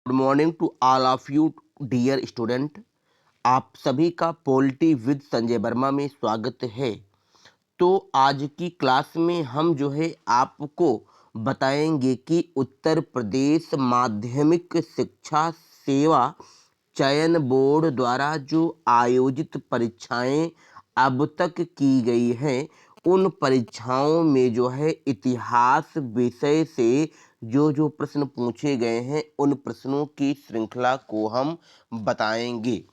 Good morning to all of you dear student. आप सभी का पॉलिटी विद संजय वर्मा में स्वागत है। तो आज की क्लास में हम जो है आपको बताएंगे कि उत्तर प्रदेश माध्यमिक शिक्षा सेवा चयन बोर्ड द्वारा जो आयोजित परीक्षाएं अब तक की गई हैं, उन परीक्षाओं में जो है इतिहास विषय से जो जो प्रश्न पूछे गए हैं, उन प्रश्नों की श्रृंखला को हम बताएंगे।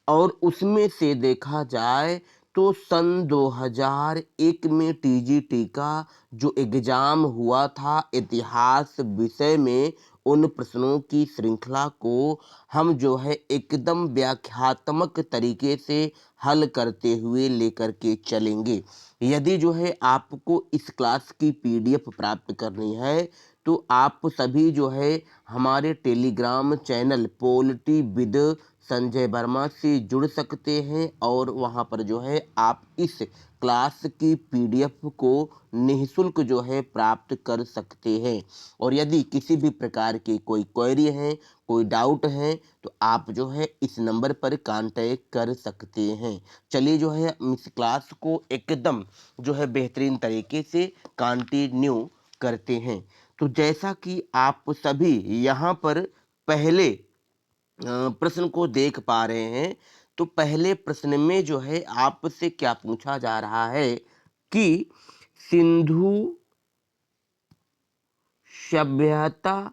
और उसमें से देखा जाए तो सन 2001 में टीजीटी का जो एग्जाम हुआ था इतिहास विषय में, उन प्रश्नों की श्रृंखला को हम जो है एकदम व्याख्यात्मक तरीके से हल करते हुए लेकर के चलेंगे। यदि जो है आपको इस क्लास की पीडीएफ प्राप्त करनी है तो आप सभी जो है हमारे Telegram channel polity with Sanjay Verma से जुड़ सकते हैं और वहां पर जो है आप इस क्लास की पीडीएफ को निःशुल्क जो है प्राप्त कर सकते हैं। और यदि किसी भी प्रकार की कोई क्वेरी है, कोई डाउट है, तो आप जो है इस नंबर पर कांटेक्ट कर सकते हैं। चलिए जो है हम इस क्लास को एकदम जो है बेहतरीन तरीके से कंटिन्यू करते हैं। तो जैसा कि आप सभी यहाँ पर पहले प्रश्न को देख पा रहे हैं, तो पहले प्रश्न में जो है आपसे क्या पूछा जा रहा है कि सिंधु सभ्यता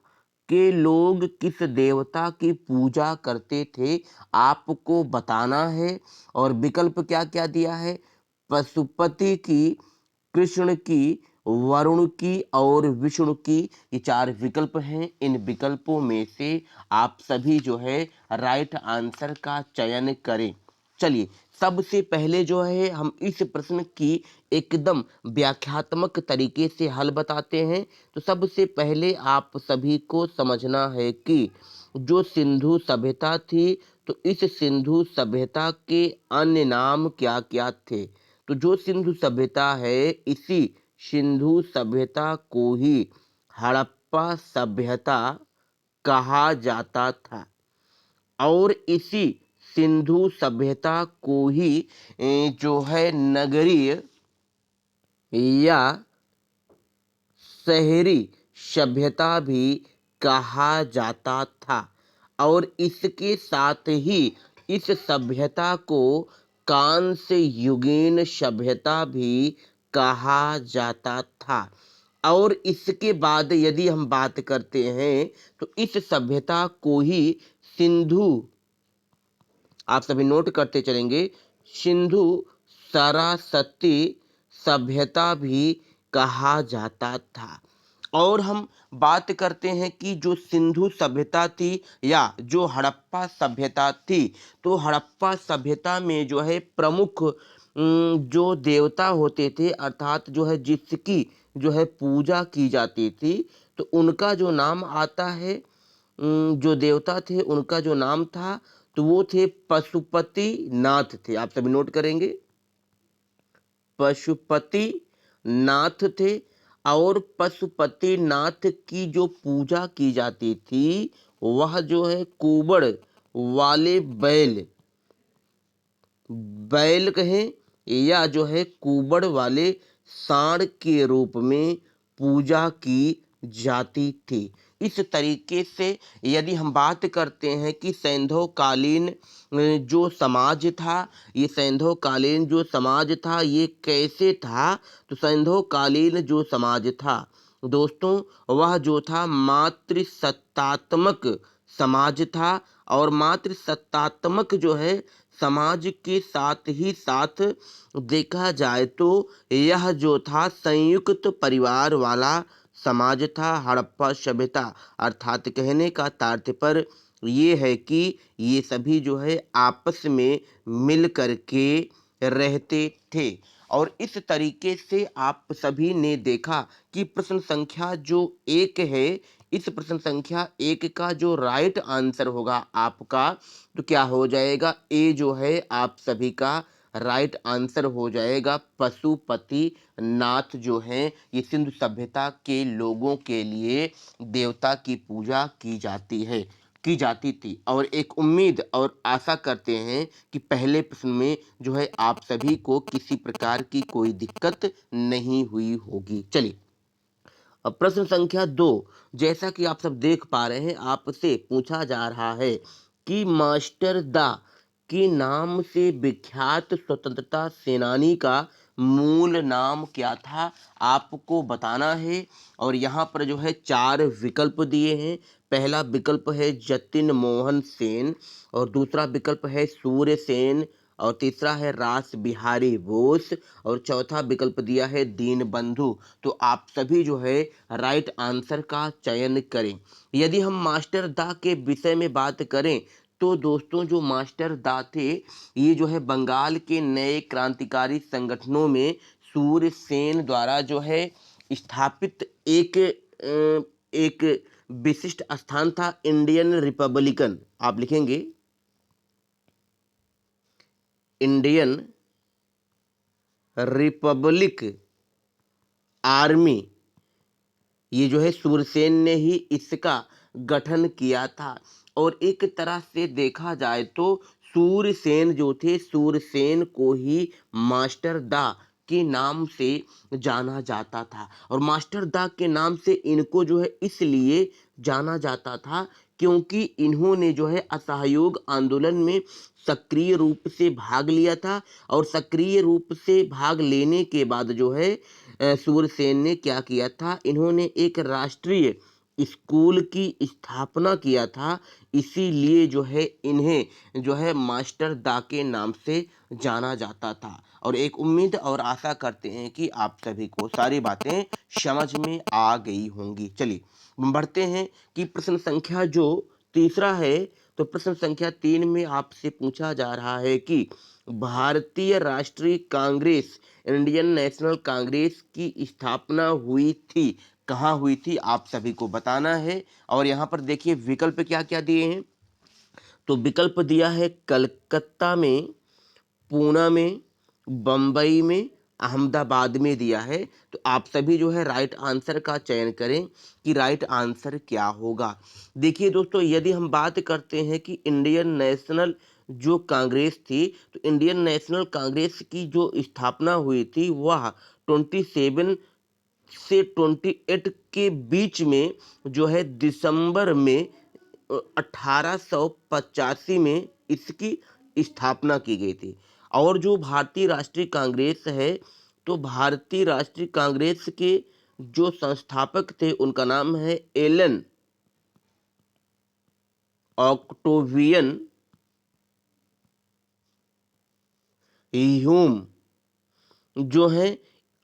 के लोग किस देवता की पूजा करते थे, आपको बताना है। और विकल्प क्या क्या दिया है? पशुपति की, कृष्ण की, वरुण की और विष्णु की। ये चार विकल्प हैं। इन विकल्पों में से आप सभी जो है राइट आंसर का चयन करें। चलिए सबसे पहले जो है हम इस प्रश्न की एकदम व्याख्यात्मक तरीके से हल बताते हैं। तो सबसे पहले आप सभी को समझना है कि जो सिंधु सभ्यता थी, तो इस सिंधु सभ्यता के अन्य नाम क्या क्या थे? तो जो सिंधु सभ्यता है, इसी सिंधु सभ्यता को ही हड़प्पा सभ्यता कहा जाता था। और इसी सिंधु सभ्यता को ही जो है नगरीय या शहरी सभ्यता भी कहा जाता था। और इसके साथ ही इस सभ्यता को कांस्य युगीन सभ्यता भी कहा जाता था। और इसके बाद यदि हम बात करते हैं तो इस सभ्यता को ही सिंधु, आप सभी नोट करते चलेंगे, सिंधु सरस्वती सभ्यता भी कहा जाता था। और हम बात करते हैं कि जो सिंधु सभ्यता थी या जो हड़प्पा सभ्यता थी, तो हड़प्पा सभ्यता में जो है प्रमुख जो देवता होते थे, अर्थात जो है जिसकी जो है पूजा की जाती थी, तो उनका जो नाम आता है, जो देवता थे उनका जो नाम था, तो वो थे पशुपति नाथ थे। आप सभी नोट करेंगे, पशुपति नाथ थे। और पशुपति नाथ की जो पूजा की जाती थी, वह जो है कुबड़ वाले बैल, बैल कहें या जो है कुबड़ वाले सांड के रूप में पूजा की जाती थी। इस तरीके से यदि हम बात करते हैं कि सैंधवकालीन जो समाज था, ये सैंधवकालीन जो समाज था ये कैसे था? तो सैंधवकालीन जो समाज था दोस्तों, वह जो था मातृसत्तात्मक समाज था। और मातृसत्तात्मक जो है समाज के साथ ही साथ देखा जाए तो यह जो था संयुक्त परिवार वाला समाज था। हड़प्पा सभ्यता, अर्थात कहने का तात्पर्य ये है कि ये सभी जो है आपस में मिल करके रहते थे। और इस तरीके से आप सभी ने देखा कि प्रश्न संख्या जो 1 है, इस प्रश्न संख्या 1 का जो राइट आंसर होगा आपका, तो क्या हो जाएगा? ए जो है आप सभी का राइट आंसर हो जाएगा। पशुपति नाथ जो हैं, ये सिंधु सभ्यता के लोगों के लिए देवता की पूजा की जाती है। की जाती थी। और एक उम्मीद और आशा करते हैं कि पहले प्रश्न में जो है आप सभी को किसी प्रकार की कोई दिक्कत नहीं हुई होगी। चलिए, अब प्रश्न संख्या 2, जैसा कि आप सब देख पा रहे हैं, आपसे पूछा जा रहा है कि मास्टर दा के नाम से विख्यात स्वतंत्रता सेनानी का मूल नाम क्या था, आपको बताना है। और यहाँ पर जो है 4 विकल्प दिए हैं। पहला विकल्प है जतिन मोहन सेन, और दूसरा विकल्प है सूर्य सेन, और तीसरा है रास बिहारी बोस, और चौथा विकल्प दिया है दीनबंधु। तो आप सभी जो है राइट आंसर का चयन करें। यदि हम मास्टर दा के विषय में बात करें तो दोस्तों, जो मास्टर दा थे, ये जो है बंगाल के नए क्रांतिकारी संगठनों में सूर्य सेन द्वारा जो है स्थापित एक विशिष्ट स्थान था। इंडियन रिपब्लिकन, आप लिखेंगे इंडियन रिपब्लिक आर्मी, ये जो है सूरसेन ने ही इसका गठन किया था। और एक तरह से देखा जाए तो सूरसेन जो थे, सूरसेन को ही मास्टर दा के नाम से जाना जाता था। और मास्टर दा के नाम से इनको जो है इसलिए जाना जाता था क्योंकि इन्होंने जो है असहयोग आंदोलन में सक्रिय रूप से भाग लिया था। और सक्रिय रूप से भाग लेने के बाद जो है सूरसेन ने क्या किया था, इन्होंने एक राष्ट्रीय स्कूल की स्थापना किया था। इसीलिए जो है इन्हें जो है मास्टर दा के नाम से जाना जाता था। और एक उम्मीद और आशा करते हैं कि आप सभी को सारी बातें समझ में आ गई होंगी। चलिए, हम बढ़ते हैं कि प्रश्न संख्या जो तीसरा है, तो प्रश्न संख्या 3 में आपसे पूछा जा रहा है कि भारतीय राष्ट्रीय कांग्रेस, इंडियन नेशनल कांग्रेस की स्थापना हुई थी, कहाँ हुई थी, आप सभी को बताना है। और यहाँ पर देखिए विकल्प क्या क्या दिए हैं। तो विकल्प दिया है कलकत्ता में, पूना में, बम्बई में, अहमदाबाद में दिया है। तो आप सभी जो है राइट आंसर का चयन करें कि राइट आंसर क्या होगा। देखिए दोस्तों, यदि हम बात करते हैं कि इंडियन नेशनल जो कांग्रेस थी, तो इंडियन नेशनल कांग्रेस की जो स्थापना हुई थी वह 27 से 28 के बीच में जो है दिसंबर में 1885 में इसकी स्थापना की गई थी। और जो भारतीय राष्ट्रीय कांग्रेस है, तो भारतीय राष्ट्रीय कांग्रेस के जो संस्थापक थे उनका नाम है एलन ऑक्टोवियन ह्यूम, जो है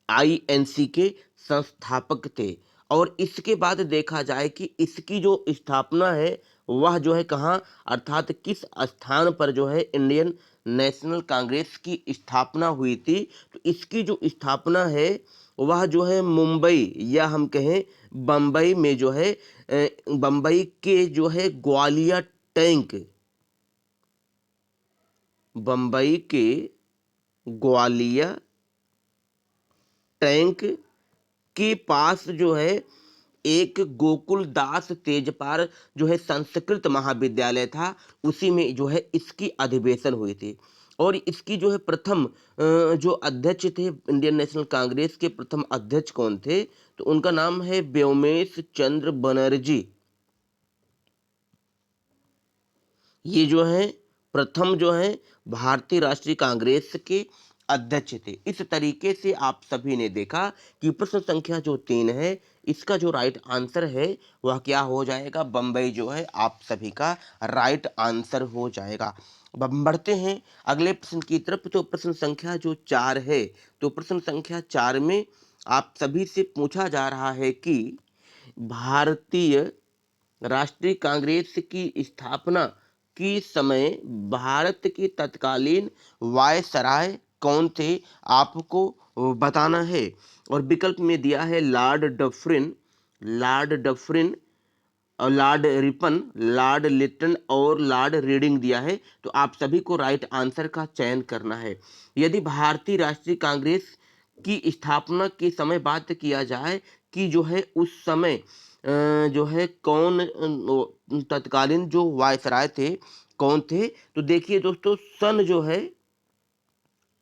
आईएनसी के संस्थापक थे। और इसके बाद देखा जाए कि इसकी जो स्थापना है वह जो है कहाँ, अर्थात किस स्थान पर जो है इंडियन नेशनल कांग्रेस की स्थापना हुई थी। तो इसकी जो स्थापना है वह जो है मुंबई, या हम कहें बम्बई में जो है बम्बई के जो है ग्वालिया टैंक, बम्बई के ग्वालिया टैंक के पास जो है एक गोकुल दास तेजपाल जो है संस्कृत महाविद्यालय था, उसी में जो है इसकी अधिवेशन हुई थी। और इसकी जो है प्रथम जो अध्यक्ष थे, इंडियन नेशनल कांग्रेस के प्रथम अध्यक्ष कौन थे, तो उनका नाम है व्योमेश चंद्र बनर्जी। ये जो है प्रथम जो है भारतीय राष्ट्रीय कांग्रेस के अध्यक्ष थे। इस तरीके से आप सभी ने देखा कि प्रश्न संख्या जो 3 है, इसका जो राइट आंसर है वह क्या हो जाएगा, बम्बई जो है आप सभी का राइट आंसर हो जाएगा। अब हम बढ़ते हैं अगले प्रश्न की तरफ। तो प्रश्न संख्या जो 4 है, तो प्रश्न संख्या 4 में आप सभी से पूछा जा रहा है कि भारतीय राष्ट्रीय कांग्रेस की स्थापना की समय भारत के तत्कालीन वायसराय कौन थे, आपको बताना है। और विकल्प में दिया है लॉर्ड डफरिन, लॉर्ड डफरिन और लॉर्ड रिपन, लॉर्ड लिटन और लॉर्ड रीडिंग दिया है। तो आप सभी को राइट आंसर का चयन करना है। यदि भारतीय राष्ट्रीय कांग्रेस की स्थापना के समय बात किया जाए कि जो है उस समय जो है कौन तत्कालीन जो वायसराय थे कौन थे? तो देखिए दोस्तों, सन जो है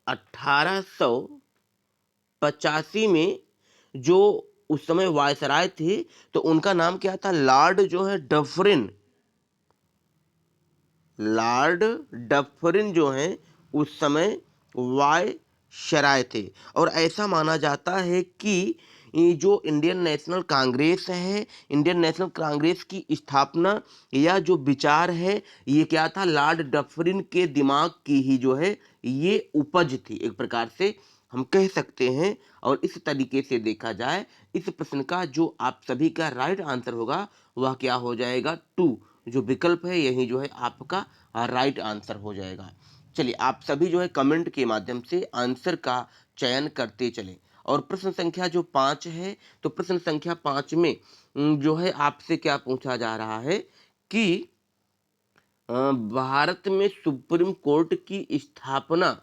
1885 में जो उस समय वायसराय थे, तो उनका नाम क्या था? लॉर्ड जो है डफरिन। लॉर्ड डफरिन जो हैं उस समय वायसराय थे। और ऐसा माना जाता है कि ये जो इंडियन नेशनल कांग्रेस है, इंडियन नेशनल कांग्रेस की स्थापना या जो विचार है, ये क्या था? लॉर्ड डफरिन के दिमाग की ही जो है ये उपज थी, एक प्रकार से हम कह सकते हैं। और इस तरीके से देखा जाए, इस प्रश्न का जो आप सभी का राइट आंसर होगा वह क्या हो जाएगा? टू। जो विकल्प है यही जो है आपका राइट आंसर हो जाएगा। चलिए, आप सभी जो है कमेंट के माध्यम से आंसर का चयन करते चलें। और प्रश्न संख्या जो 5 है, तो प्रश्न संख्या 5 में जो है आपसे क्या पूछा जा रहा है कि भारत में सुप्रीम कोर्ट की स्थापना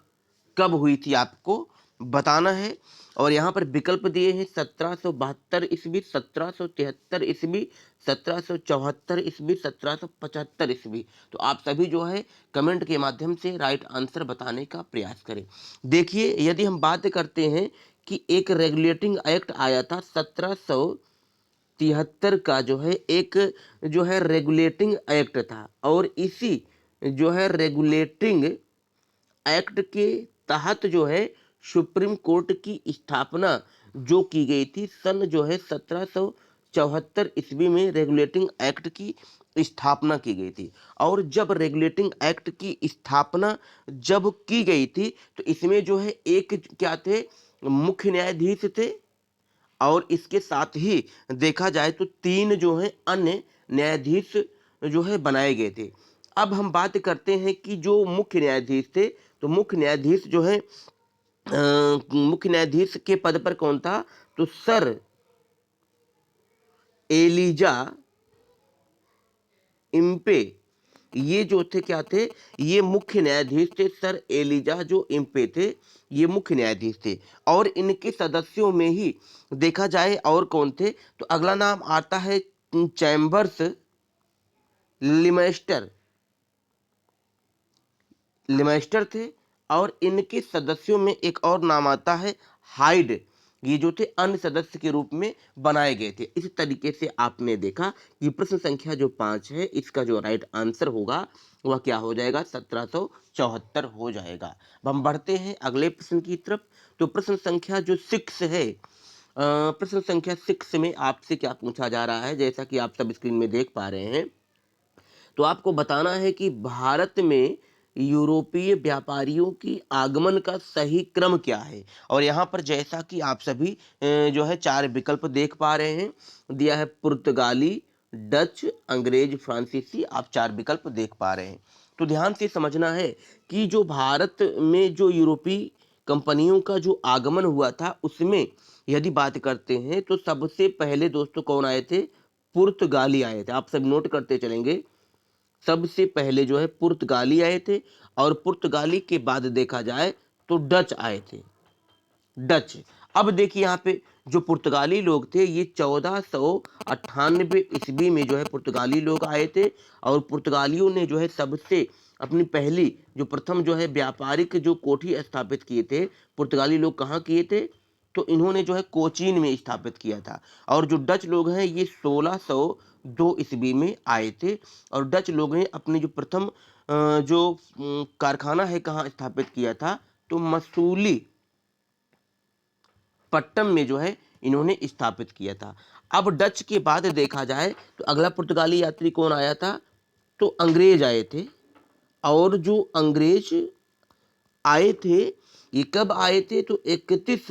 कब हुई थी, आपको बताना है। और यहाँ पर विकल्प दिए हैं 1772 ईस्वी, 1773 ईस्वी, 1774 ईस्वी, 1775 ईस्वी। तो आप सभी जो है कमेंट के माध्यम से राइट आंसर बताने का प्रयास करें। देखिए, यदि हम बात करते हैं कि एक रेगुलेटिंग एक्ट आया था 1773 का, जो है एक जो है रेगुलेटिंग एक्ट था। और इसी जो है रेगुलेटिंग एक्ट के तहत जो है सुप्रीम कोर्ट की स्थापना जो की गई थी सन जो है 1774 ईस्वी में रेगुलेटिंग एक्ट की स्थापना की गई थी। और जब रेगुलेटिंग एक्ट की स्थापना जब की गई थी, तो इसमें जो है एक क्या थे? मुख्य न्यायाधीश थे। और इसके साथ ही देखा जाए तो 3 जो है अन्य न्यायाधीश जो है बनाए गए थे। अब हम बात करते हैं कि जो मुख्य न्यायाधीश थे, तो मुख्य न्यायाधीश जो है मुख्य न्यायाधीश के पद पर कौन था? तो सर एलिजा इम्पे, ये जो थे क्या थे? ये मुख्य न्यायाधीश थे। सर एलिजा जो इम्पे थे, ये मुख्य न्यायाधीश थे। और इनके सदस्यों में ही देखा जाए और कौन थे, तो अगला नाम आता है चैम्बर्स लिमेस्टर। लिमेस्टर थे। और इनके सदस्यों में एक और नाम आता है हाइड। ये जो थे अन्य सदस्य के रूप में बनाए गए थे। इस तरीके से आपने देखा कि प्रश्न संख्या जो 5 है, इसका जो राइट आंसर होगा वह क्या हो जाएगा? 1774 हो जाएगा। अब हम बढ़ते हैं अगले प्रश्न की तरफ। तो प्रश्न संख्या जो 6 है, प्रश्न संख्या 6 में आपसे क्या पूछा जा रहा है? जैसा कि आप सब स्क्रीन में देख पा रहे हैं, तो आपको बताना है कि भारत में यूरोपीय व्यापारियों की आगमन का सही क्रम क्या है। और यहाँ पर जैसा कि आप सभी जो है 4 विकल्प देख पा रहे हैं, दिया है पुर्तगाली, डच, अंग्रेज, फ्रांसीसी। आप 4 विकल्प देख पा रहे हैं। तो ध्यान से समझना है कि जो भारत में जो यूरोपीय कंपनियों का जो आगमन हुआ था, उसमें यदि बात करते हैं तो सबसे पहले दोस्तों कौन आए थे? पुर्तगाली आए थे। आप सब नोट करते चलेंगे। सबसे पहले जो है पुर्तगाली आए थे। और पुर्तगाली के बाद देखा जाए तो डच आए थे। डच। अब देखिए यहाँ पे जो पुर्तगाली लोग थे, ये 1498 ईस्वी में जो है पुर्तगाली लोग आए थे। और पुर्तगालियों ने जो है सबसे अपनी पहली जो प्रथम जो है व्यापारिक जो कोठी स्थापित किए थे, पुर्तगाली लोग कहाँ किए थे? तो इन्होंने जो है कोचीन में स्थापित किया था। और जो डच लोग हैं, ये 1602 ईस्वी में आए थे। और डच लोग ने अपने जो प्रथम जो कारखाना है कहाँ स्थापित किया था? तो मसूली पट्टम में जो है इन्होंने स्थापित किया था। अब डच के बाद देखा जाए तो अगला पुर्तगाली यात्री कौन आया था? तो अंग्रेज आए थे। और जो अंग्रेज आए थे, ये कब आए थे? तो 31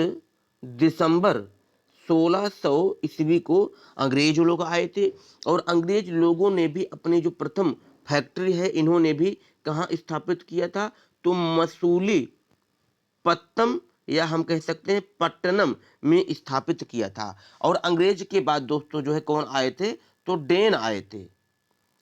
दिसंबर 1600 ईस्वी को अंग्रेज लोग आए थे। और अंग्रेज लोगों ने भी अपने जो प्रथम फैक्ट्री है, इन्होंने भी कहाँ स्थापित किया था? तो मसूली पत्तम, या हम कह सकते हैं पट्टनम में स्थापित किया था। और अंग्रेज के बाद दोस्तों जो है कौन आए थे? तो डेन आए थे।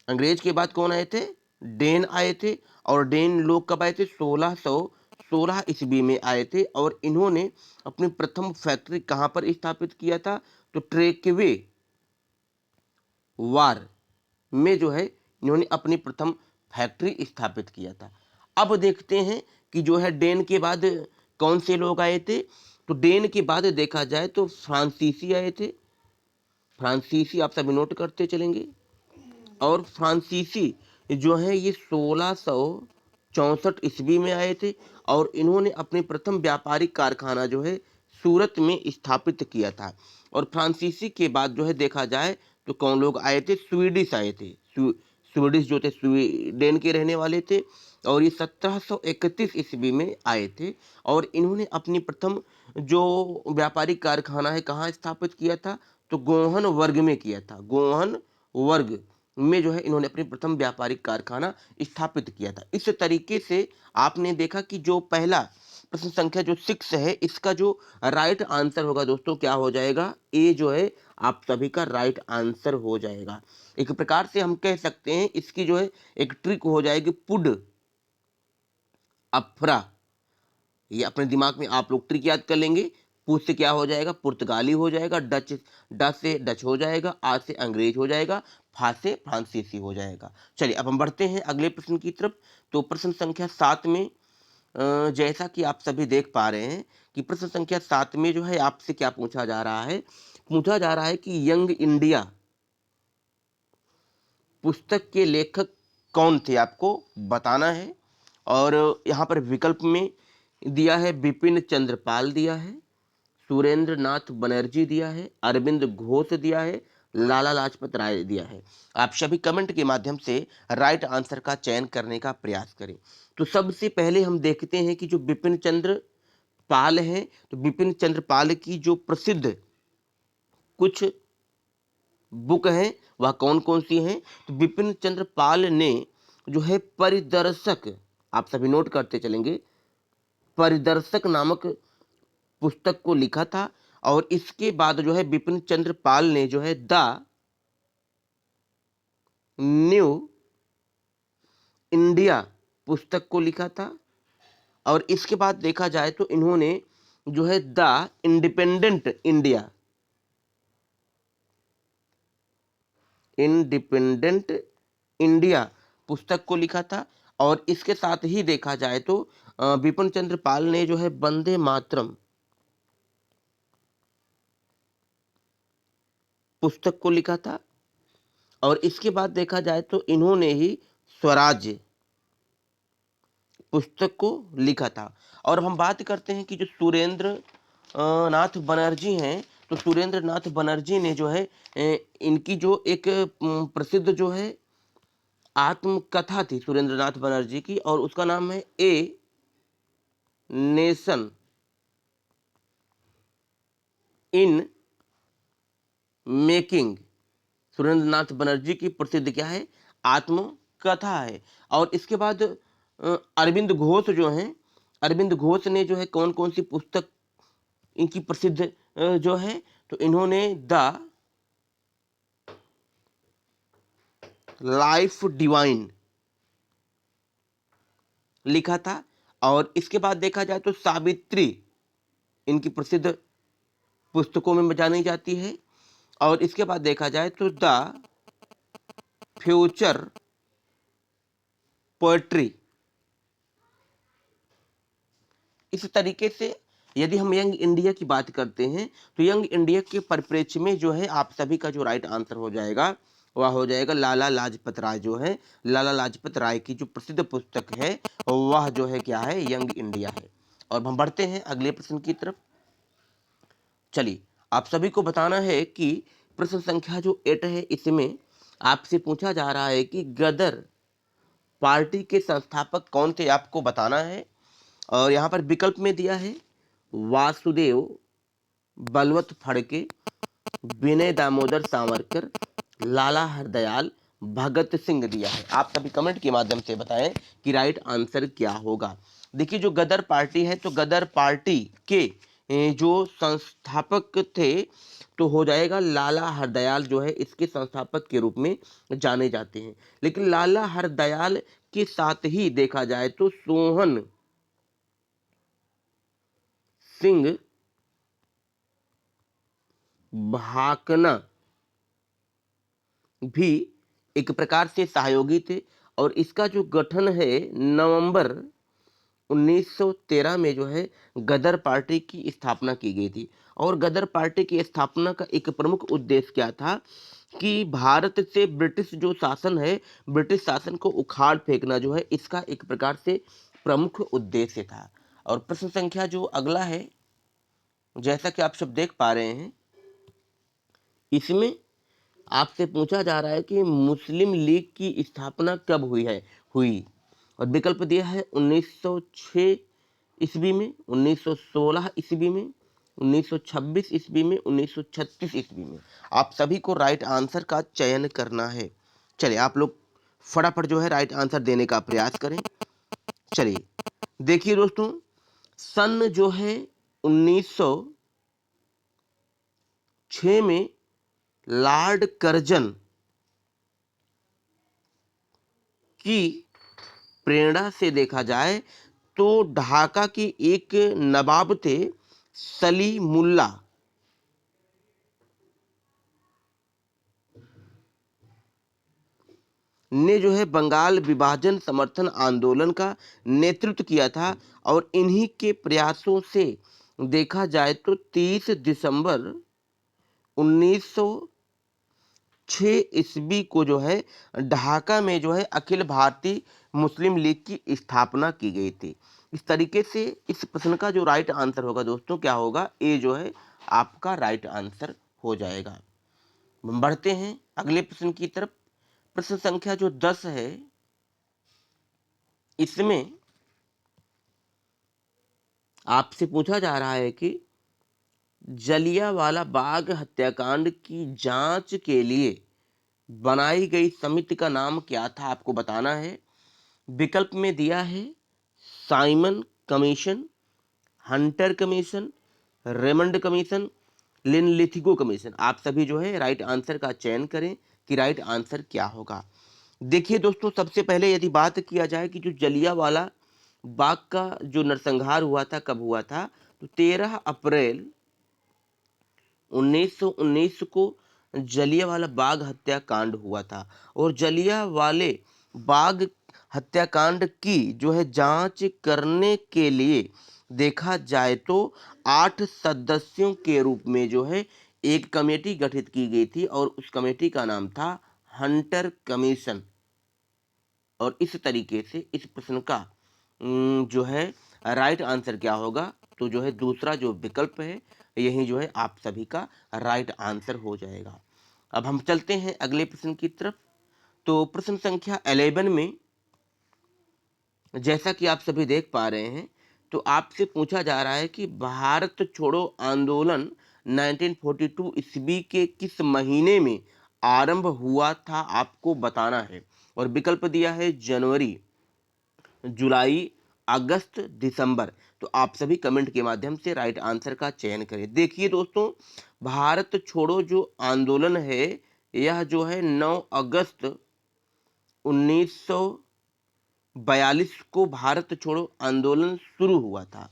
अंग्रेज के बाद कौन आए थे? डेन आए थे। और डेन लोग कब आए थे? 1616 ईस्वी में आए थे। और इन्होंने अपनी प्रथम फैक्ट्री कहाँ पर स्थापित किया था? तो ट्रेकवे वार में जो है इन्होंने अपनी प्रथम फैक्ट्री स्थापित किया था। अब देखते हैं कि जो है डेन के बाद कौन से लोग आए थे। तो डेन के बाद देखा जाए तो फ्रांसीसी आए थे। फ्रांसीसी आप सभी नोट करते चलेंगे। और फ्रांसीसी जो है ये 1664 ईस्वी में आए थे और इन्होंने अपने प्रथम व्यापारिक कारखाना जो है सूरत में स्थापित किया था। और फ्रांसीसी के बाद जो है देखा जाए तो कौन लोग आए थे, स्वीडिश आए थे। स्वीडिश जो थे स्वीडन के रहने वाले थे और ये 1731 ईस्वी में आए थे। और इन्होंने अपनी प्रथम जो व्यापारिक कारखाना है कहाँ स्थापित किया था, तो गोहन वर्ग में किया था। गोहन वर्ग में जो है इन्होंने अपनी प्रथम व्यापारिक कारखाना स्थापित किया था। इस तरीके से आपने देखा कि जो पहला प्रश्न संख्या जो 6 है इसका जो राइट आंसर होगा दोस्तों क्या हो जाएगा, ए जो है आप सभी का राइट आंसर हो जाएगा। एक प्रकार से हम कह सकते हैं इसकी जो है एक ट्रिक हो जाएगी पुड अफरा। ये अपने दिमाग में आप लोग ट्रिक याद कर लेंगे। पुड से क्या हो जाएगा, पुर्तगाली हो जाएगा। डच, डच से डच हो जाएगा। आज से अंग्रेज हो जाएगा। फा से फ्रांसीसी हो जाएगा। चलिए अब हम बढ़ते हैं अगले प्रश्न की तरफ। तो प्रश्न संख्या 7 में जैसा कि आप सभी देख पा रहे हैं कि प्रश्न संख्या 7 में जो है आपसे क्या पूछा जा रहा है, पूछा जा रहा है कि यंग इंडिया पुस्तक के लेखक कौन थे, आपको बताना है। और यहाँ पर विकल्प में दिया है बिपिन चंद्रपाल दिया है, सुरेंद्र नाथ बनर्जी दिया है, अरविंद घोष दिया है, लाला लाजपत राय दिया है। आप सभी कमेंट के माध्यम से राइट आंसर का चयन करने का प्रयास करें। तो सबसे पहले हम देखते हैं कि जो बिपिन चंद्र पाल हैं, तो बिपिन चंद्र पाल की जो प्रसिद्ध कुछ बुक हैं वह कौन कौन सी हैं। तो बिपिन चंद्र पाल ने जो है परिदर्शक, आप सभी नोट करते चलेंगे, परिदर्शक नामक पुस्तक को लिखा था। और इसके बाद जो है बिपिन चंद्र पाल ने जो है द न्यू इंडिया पुस्तक को लिखा था। और इसके बाद देखा जाए तो इन्होंने जो है the independent India, independent India पुस्तक को लिखा था। और इसके साथ ही देखा जाए तो बिपिन चंद्र पाल ने जो है वंदे मातरम पुस्तक को लिखा था। और इसके बाद देखा जाए तो इन्होंने ही स्वराज्य पुस्तक को लिखा था। और हम बात करते हैं कि जो सुरेंद्र नाथ बनर्जी हैं, तो सुरेंद्र नाथ बनर्जी ने जो है इनकी जो एक प्रसिद्ध जो है आत्मकथा थी सुरेंद्र नाथ बनर्जी की, और उसका नाम है a nation in making. Surendra Nath Banerjee की प्रसिद्ध क्या है, आत्मकथा है। और इसके बाद अरविंद घोष जो हैं, अरविंद घोष ने जो है कौन कौन सी पुस्तक इनकी प्रसिद्ध जो है, तो इन्होंने द लाइफ डिवाइन लिखा था। और इसके बाद देखा जाए तो सावित्री इनकी प्रसिद्ध पुस्तकों में जानी जाती है। और इसके बाद देखा जाए तो द फ्यूचर पोएट्री। इस तरीके से यदि हम यंग इंडिया की बात करते हैं तो यंग इंडिया के परिप्रेक्ष्य में जो है आप सभी का जो राइट आंसर हो जाएगा वह हो जाएगा लाला लाजपत राय। जो है लाला लाजपत राय की जो प्रसिद्ध पुस्तक है वह जो है क्या है, यंग इंडिया है। और हम बढ़ते हैं अगले प्रश्न की तरफ। चलिए आप सभी को बताना है कि प्रश्न संख्या जो 8 है इसमें आपसे पूछा जा रहा है कि गदर पार्टी के संस्थापक कौन थे, आपको बताना है। और यहाँ पर विकल्प में दिया है वासुदेव बलवत फड़के, विनय दामोदर सावरकर, लाला हरदयाल, भगत सिंह दिया है। आप सभी कमेंट के माध्यम से बताएं कि राइट आंसर क्या होगा। देखिए जो गदर पार्टी है तो गदर पार्टी के जो संस्थापक थे तो हो जाएगा लाला हरदयाल, जो है इसके संस्थापक के रूप में जाने जाते हैं। लेकिन लाला हरदयाल के साथ ही देखा जाए तो सोहन सिंह भाकना भी एक प्रकार से सहयोगी थे और इसका जो गठन है नवंबर 1913 में जो है गदर पार्टी की स्थापना की गई थी। और गदर पार्टी की स्थापना का एक प्रमुख उद्देश्य क्या था कि भारत से ब्रिटिश जो शासन है, ब्रिटिश शासन को उखाड़ फेंकना जो है इसका एक प्रकार से प्रमुख उद्देश्य था। और प्रश्न संख्या जो अगला है, जैसा कि आप सब देख पा रहे हैं, इसमें आपसे पूछा जा रहा है कि मुस्लिम लीग की स्थापना कब हुई। और विकल्प दिया है 1906 ईस्वी में, 1916 ईस्वी में, 1926 ईस्वी में, 1936 ईस्वी में। आप सभी को राइट आंसर का चयन करना है। चलिए आप लोग फटाफट जो है राइट आंसर देने का प्रयास करें। चलिए देखिए दोस्तों, सन जो है 1906 में लॉर्ड कर्जन की प्रेरणा से देखा जाए तो ढाका के एक नवाब थे सलीमुल्ला ने जो है बंगाल विभाजन समर्थन आंदोलन का नेतृत्व किया था। और इन्हीं के प्रयासों से देखा जाए तो 30 दिसंबर 1906 ईस्वी को जो है ढाका में जो है अखिल भारतीय मुस्लिम लीग की स्थापना की गई थी। इस तरीके से इस प्रश्न का जो राइट आंसर होगा दोस्तों क्या होगा, ए जो है आपका राइट आंसर हो जाएगा। बढ़ते हैं अगले प्रश्न की तरफ। प्रश्न संख्या जो 10 है, इसमें आपसे पूछा जा रहा है कि जलियांवाला बाग हत्याकांड की जांच के लिए बनाई गई समिति का नाम क्या था, आपको बताना है। विकल्प में दिया है Simon commission, Hunter commission, Raymond commission, Linlithgow commission. आप सभी जो है राइट आंसर का चयन करें कि राइट आंसर क्या होगा। देखिए दोस्तों, सबसे पहले यदि बात किया जाए कि जो जलियांवाला बाग का जो नरसंहार हुआ था कब हुआ था, तो 13 अप्रैल 1919 को जलियांवाला बाग हत्याकांड हुआ था। और जलियांवाले बाग हत्याकांड की जो है जांच करने के लिए देखा जाए तो 8 सदस्यों के रूप में जो है एक कमेटी गठित की गई थी और उस कमेटी का नाम था हंटर कमीशन। और इस तरीके से इस प्रश्न का जो है राइट आंसर क्या होगा, तो जो है दूसरा जो विकल्प है यही जो है आप सभी का राइट आंसर हो जाएगा। अब हम चलते हैं अगले प्रश्न की तरफ। तो प्रश्न संख्या 11 में जैसा कि आप सभी देख पा रहे हैं, तो आपसे पूछा जा रहा है कि भारत छोड़ो आंदोलन 1942 ईस्वी के किस महीने में आरंभ हुआ था, आपको बताना है। और विकल्प दिया है जनवरी, जुलाई, अगस्त, दिसंबर। तो आप सभी कमेंट के माध्यम से राइट आंसर का चयन करें। देखिए दोस्तों, भारत छोड़ो जो आंदोलन है यह जो है 9 अगस्त 1942 को भारत छोड़ो आंदोलन शुरू हुआ था।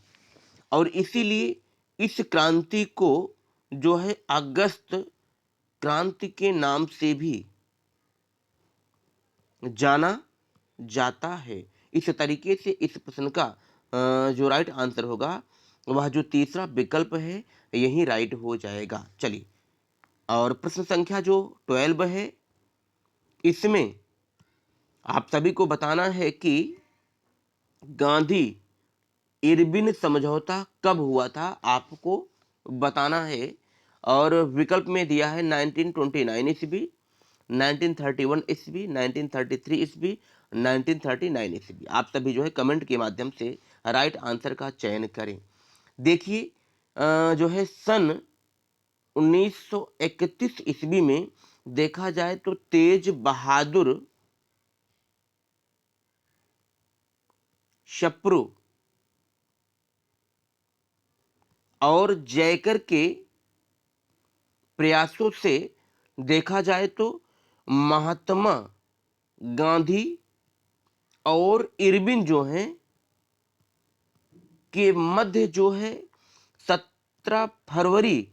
और इसीलिए इस क्रांति को जो है अगस्त क्रांति के नाम से भी जाना जाता है। इस तरीके से इस प्रश्न का जो राइट आंसर होगा वह जो तीसरा विकल्प है यही राइट हो जाएगा। चलिए, और प्रश्न संख्या जो 12 है, इसमें आप सभी को बताना है कि गांधी इरविन समझौता कब हुआ था, आपको बताना है। और विकल्प में दिया है 1929 ईस्वी, 1931 ईस्वी, 1933 ईस्वी, 1939 ईस्वी। आप सभी जो है कमेंट के माध्यम से राइट आंसर का चयन करें। देखिए जो है सन 1931 ईस्वी में देखा जाए तो तेज बहादुर शप्रू और जयकर के प्रयासों से देखा जाए तो महात्मा गांधी और इरविन जो हैं के मध्य जो है 17 फरवरी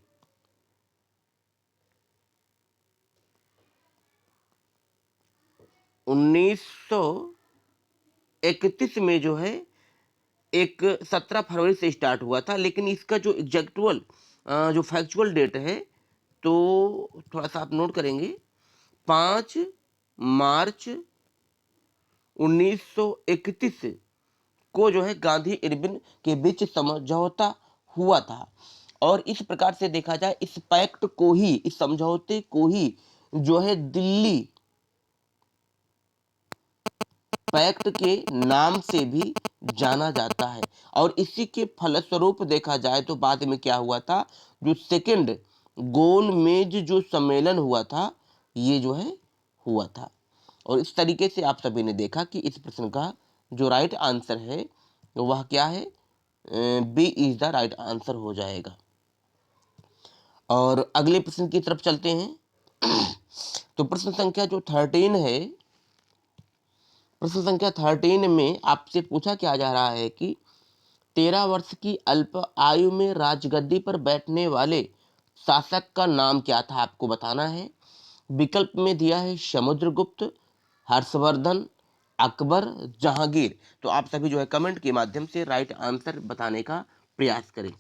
1931 में जो है एक 17 फरवरी से स्टार्ट हुआ था, लेकिन इसका जो एग्जैक्चुअल जो फैक्चुअल डेट है तो थोड़ा सा आप नोट करेंगे, 5 मार्च 1931 को जो है गांधी इरविन के बीच समझौता हुआ था। और इस प्रकार से देखा जाए, इस पैक्ट को ही, इस समझौते को ही जो है दिल्ली पैक्ट के नाम से भी जाना जाता है। और इसी के फलस्वरूप देखा जाए तो बाद में क्या हुआ था, जो सेकंड गोल मेज जो सम्मेलन हुआ था, ये जो है हुआ था। और इस तरीके से आप सभी ने देखा कि इस प्रश्न का जो राइट आंसर है वह क्या है, B is the right answer हो जाएगा। और अगले प्रश्न की तरफ चलते हैं। तो प्रश्न संख्या जो 13 है, प्रश्न संख्या 13 में आपसे पूछा क्या जा रहा है कि 13 वर्ष की अल्प आयु में राजगद्दी पर बैठने वाले शासक का नाम क्या था, आपको बताना है। विकल्प में दिया है समुद्रगुप्त, हर्षवर्धन, अकबर, जहांगीर। तो आप सभी जो है कमेंट के माध्यम से राइट आंसर बताने का प्रयास करें।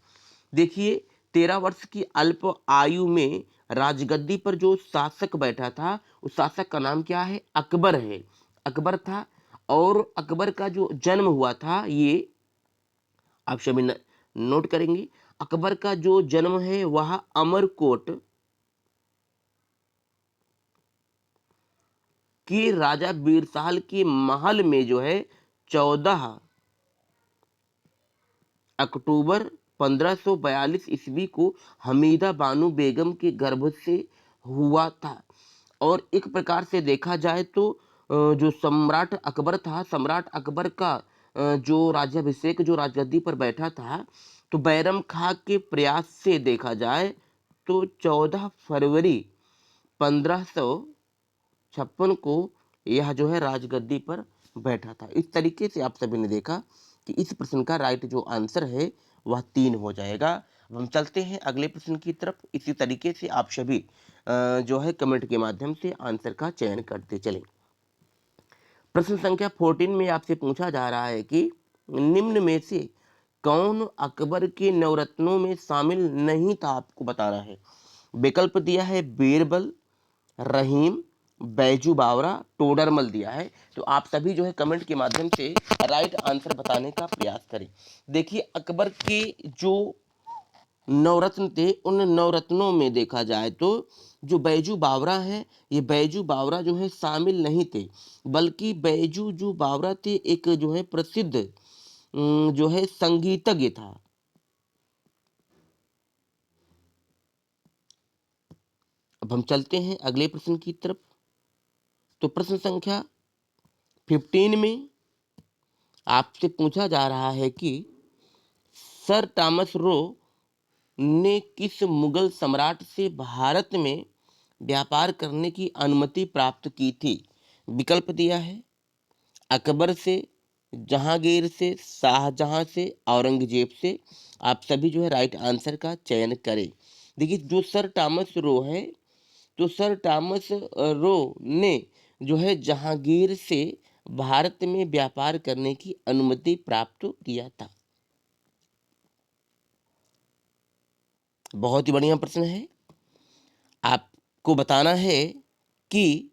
देखिए, 13 वर्ष की अल्प आयु में राजगद्दी पर जो शासक बैठा था, उस शासक का नाम क्या है, अकबर है, अकबर था। और अकबर का जो जन्म हुआ था, ये आप सभी नोट करेंगे। अकबर का जो जन्म है वह अमरकोट की राजा बीरसाल के महल में जो है 14 अक्टूबर 1542 ईस्वी को हमीदा बानो बेगम के गर्भ से हुआ था। और एक प्रकार से देखा जाए तो जो सम्राट अकबर था, सम्राट अकबर का जो राज्याभिषेक जो राजगद्दी पर बैठा था, तो बैरम खां के प्रयास से देखा जाए तो 14 फरवरी 1556 को यह जो है राजगद्दी पर बैठा था। इस तरीके से आप सभी ने देखा कि इस प्रश्न का राइट जो आंसर है वह 3 हो जाएगा। अब हम चलते हैं अगले प्रश्न की तरफ। इसी तरीके से आप सभी जो है कमेंट के माध्यम से आंसर का चयन करते चलें। प्रश्न संख्या 14 में आपसे पूछा जा रहा है कि निम्न में से कौन अकबर के नवरत्नों में शामिल नहीं था, आपको बताना है। विकल्प दिया है बीरबल, रहीम, बैजू बावरा, टोडरमल दिया है। तो आप सभी जो है कमेंट के माध्यम से राइट आंसर बताने का प्रयास करें। देखिए, अकबर के जो नवरत्न थे, उन नवरत्नों में देखा जाए तो जो बैजू बावरा है, ये बैजू बावरा जो है शामिल नहीं थे, बल्कि बैजू जो बावरा थे एक जो है प्रसिद्ध जो है संगीतज्ञ था। अब हम चलते हैं अगले प्रश्न की तरफ। तो प्रश्न संख्या 15 में आपसे पूछा जा रहा है कि सर थॉमस रो ने किस मुगल सम्राट से भारत में व्यापार करने की अनुमति प्राप्त की थी। विकल्प दिया है अकबर से, जहांगीर से, शाहजहां से, औरंगजेब से। आप सभी जो है राइट आंसर का चयन करें। देखिए, जो सर थॉमस रो है, तो सर थॉमस रो ने जो है जहांगीर से भारत में व्यापार करने की अनुमति प्राप्त किया था। बहुत ही बढ़िया प्रश्न है। आपको बताना है कि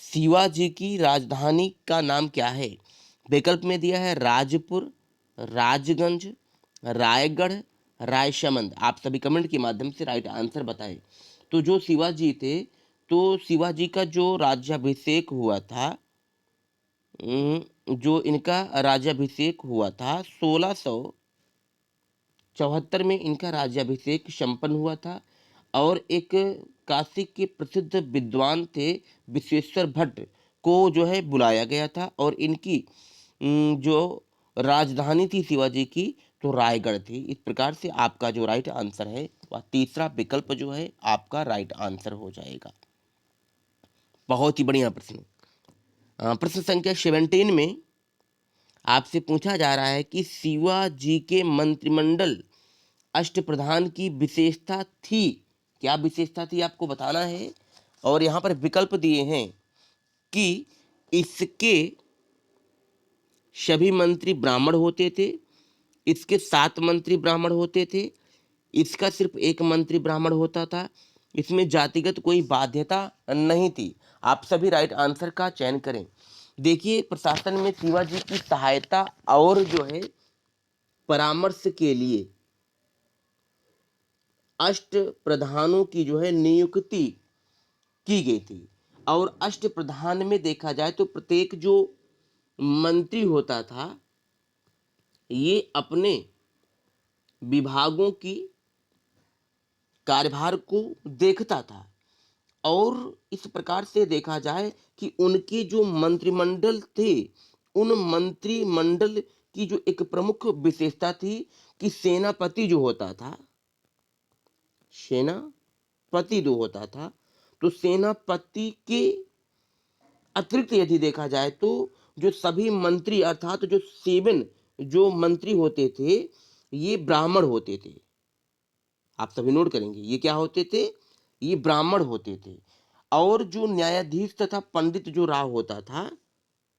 शिवाजी की राजधानी का नाम क्या है। विकल्प में दिया है राजपुर, राजगंज, रायगढ़, रायसमंद। आप सभी कमेंट के माध्यम से राइट आंसर बताएं। तो जो शिवाजी थे, तो शिवाजी का जो राज्याभिषेक हुआ था, जो इनका राज्याभिषेक हुआ था 1674 में इनका राज्याभिषेक संपन्न हुआ था। और एक काशी के प्रसिद्ध विद्वान थे विश्वेश्वर भट्ट को जो है बुलाया गया था। और इनकी जो राजधानी थी शिवाजी की, तो रायगढ़ थी। इस प्रकार से आपका जो राइट आंसर है वह तीसरा विकल्प जो है आपका राइट आंसर हो जाएगा। बहुत ही बढ़िया प्रश्न। प्रश्न संख्या 17 में आपसे पूछा जा रहा है कि शिवाजी के मंत्रिमंडल अष्टप्रधान की विशेषता थी। क्या विशेषता थी, आपको बताना है। और यहाँ पर विकल्प दिए हैं कि इसके सभी मंत्री ब्राह्मण होते थे, इसके 7 मंत्री ब्राह्मण होते थे, इसका सिर्फ 1 मंत्री ब्राह्मण होता था, इसमें जातिगत कोई बाध्यता नहीं थी। आप सभी राइट आंसर का चयन करें। देखिए, प्रशासन में शिवाजी की सहायता और जो है परामर्श के लिए अष्ट प्रधानों की जो है नियुक्ति की गई थी। और अष्ट प्रधान में देखा जाए तो प्रत्येक जो मंत्री होता था ये अपने विभागों की कार्यभार को देखता था। और इस प्रकार से देखा जाए कि उनके जो मंत्रिमंडल थे, उन मंत्रिमंडल की जो एक प्रमुख विशेषता थी कि सेनापति जो होता था, सेनापति जो होता था, तो सेनापति के अतिरिक्त यदि देखा जाए तो जो सभी मंत्री अर्थात जो 7 जो मंत्री होते थे ये ब्राह्मण होते थे। आप सभी नोट करेंगे, ये क्या होते थे? ये ब्राह्मण होते थे। और जो न्यायाधीश तथा पंडित जो राव होता था,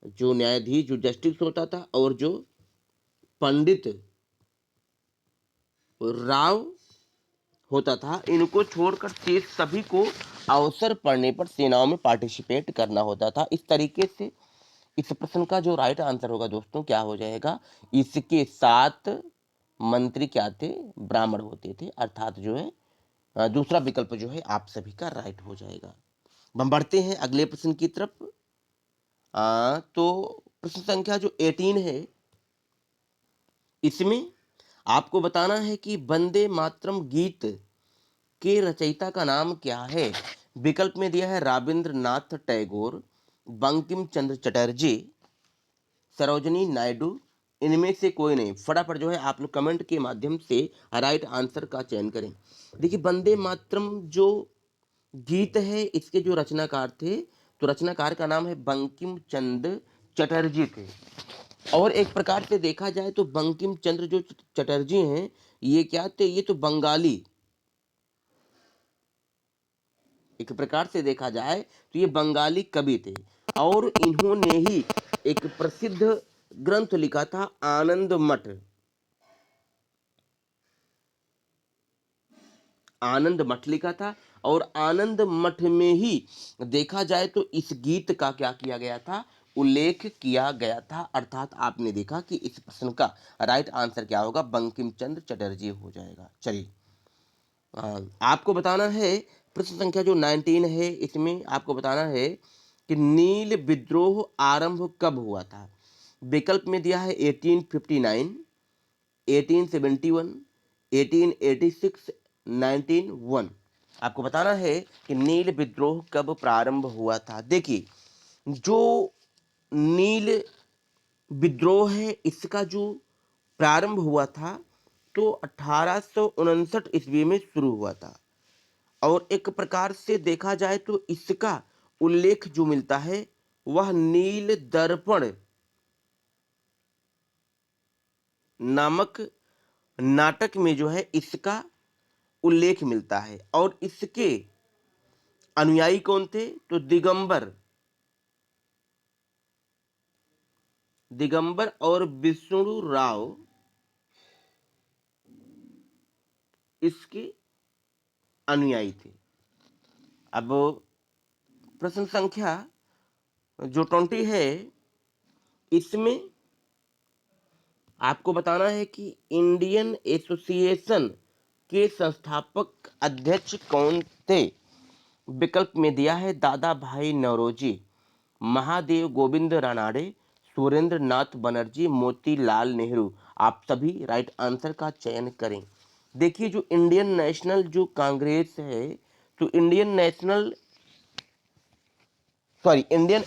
जो न्यायाधीश जो जस्टिस होता था और जो पंडित राव होता था, इनको छोड़कर शेष सभी को अवसर पड़ने पर सेनाओं में पार्टिसिपेट करना होता था। इस तरीके से इस प्रश्न का जो राइट आंसर होगा दोस्तों क्या हो जाएगा? इसके 7 मंत्री क्या थे? ब्राह्मण होते थे, अर्थात जो है दूसरा विकल्प जो है आप सभी का राइट हो जाएगा। हम बढ़ते हैं अगले प्रश्न की तरफ। तो प्रश्न संख्या जो 18 है, इसमें आपको बताना है कि वंदे मातरम गीत के रचयिता का नाम क्या है? विकल्प में दिया है रविंद्रनाथ टैगोर, बंकिम चंद्र चटर्जी, सरोजनी नायडू, इनमें से कोई नहीं। फटाफट जो है आप लोग कमेंट के माध्यम से राइट आंसर का चयन करें। देखिए, वंदे मातरम जो गीत है इसके जो रचनाकार थे, तो रचनाकार का नाम है बंकिम चंद्र चटर्जी थे। और एक प्रकार से देखा जाए तो बंकिम चंद्र जो चटर्जी हैं ये क्या थे? ये तो बंगाली, एक प्रकार से देखा जाए तो ये बंगाली कवि थे। और इन्होंने ही एक प्रसिद्ध ग्रंथ लिखा था आनंद मठ। आनंद मठ लिखा था और आनंद मठ में ही देखा जाए तो इस गीत का क्या किया गया था? उल्लेख किया गया था। अर्थात आपने देखा कि इस प्रश्न का राइट आंसर क्या होगा? बंकिम चंद्र चटर्जी हो जाएगा। चलिए, आपको बताना है प्रश्न संख्या जो 19 है, इसमें आपको बताना है कि नील विद्रोह आरंभ कब हुआ था? विकल्प में दिया है 1859, 1871, 1886, 1901। आपको बताना है कि नील विद्रोह कब प्रारंभ हुआ था। देखिए, जो नील विद्रोह है इसका जो प्रारंभ हुआ था तो 1859 ईस्वी में शुरू हुआ था। और एक प्रकार से देखा जाए तो इसका उल्लेख जो मिलता है वह नील दर्पण नामक नाटक में जो है इसका उल्लेख मिलता है। और इसके अनुयायी कौन थे? तो दिगंबर, दिगंबर और विष्णु राव इसके अनुयायी थे। अब प्रश्न संख्या जो 20 है, इसमें आपको बताना है कि इंडियन एसोसिएशन के संस्थापक अध्यक्ष कौन थे? विकल्प में दिया है दादा भाई नौरोजी, महादेव गोविंद रानाडे, सुरेंद्र नाथ बनर्जी, मोतीलाल नेहरू। आप सभी राइट आंसर का चयन करें। देखिए, जो इंडियन नेशनल जो कांग्रेस है, तो इंडियन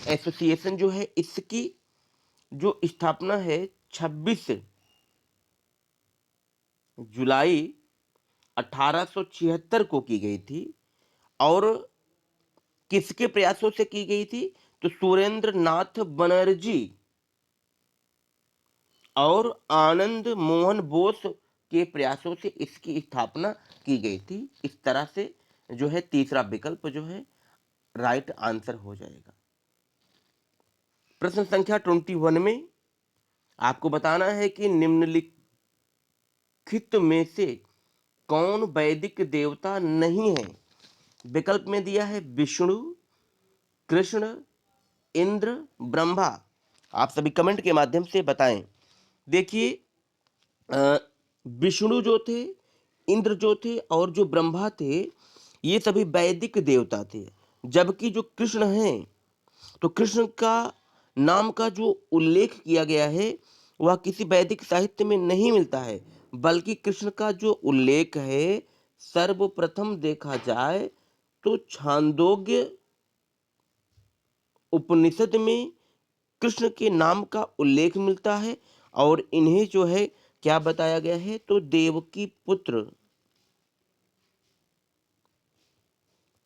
एसोसिएशन जो है इसकी जो स्थापना है 26 जुलाई 1876 को की गई थी। और किसके प्रयासों से की गई थी? तो सुरेंद्र नाथ बनर्जी और आनंद मोहन बोस के प्रयासों से इसकी स्थापना की गई थी। इस तरह से जो है तीसरा विकल्प जो है राइट आंसर हो जाएगा। प्रश्न संख्या 21 में आपको बताना है कि निम्नलिखित में से कौन वैदिक देवता नहीं है। विकल्प में दिया है विष्णु, कृष्ण, इंद्र, ब्रह्मा। आप सभी कमेंट के माध्यम से बताएं। देखिए, विष्णु जो थे, इंद्र जो थे और जो ब्रह्मा थे, ये सभी वैदिक देवता थे। जबकि जो कृष्ण हैं, तो कृष्ण का नाम का जो उल्लेख किया गया है वह किसी वैदिक साहित्य में नहीं मिलता है, बल्कि कृष्ण का जो उल्लेख है सर्वप्रथम देखा जाए तो छांदोग्य उपनिषद में कृष्ण के नाम का उल्लेख मिलता है। और इन्हें जो है क्या बताया गया है, तो देवकी पुत्र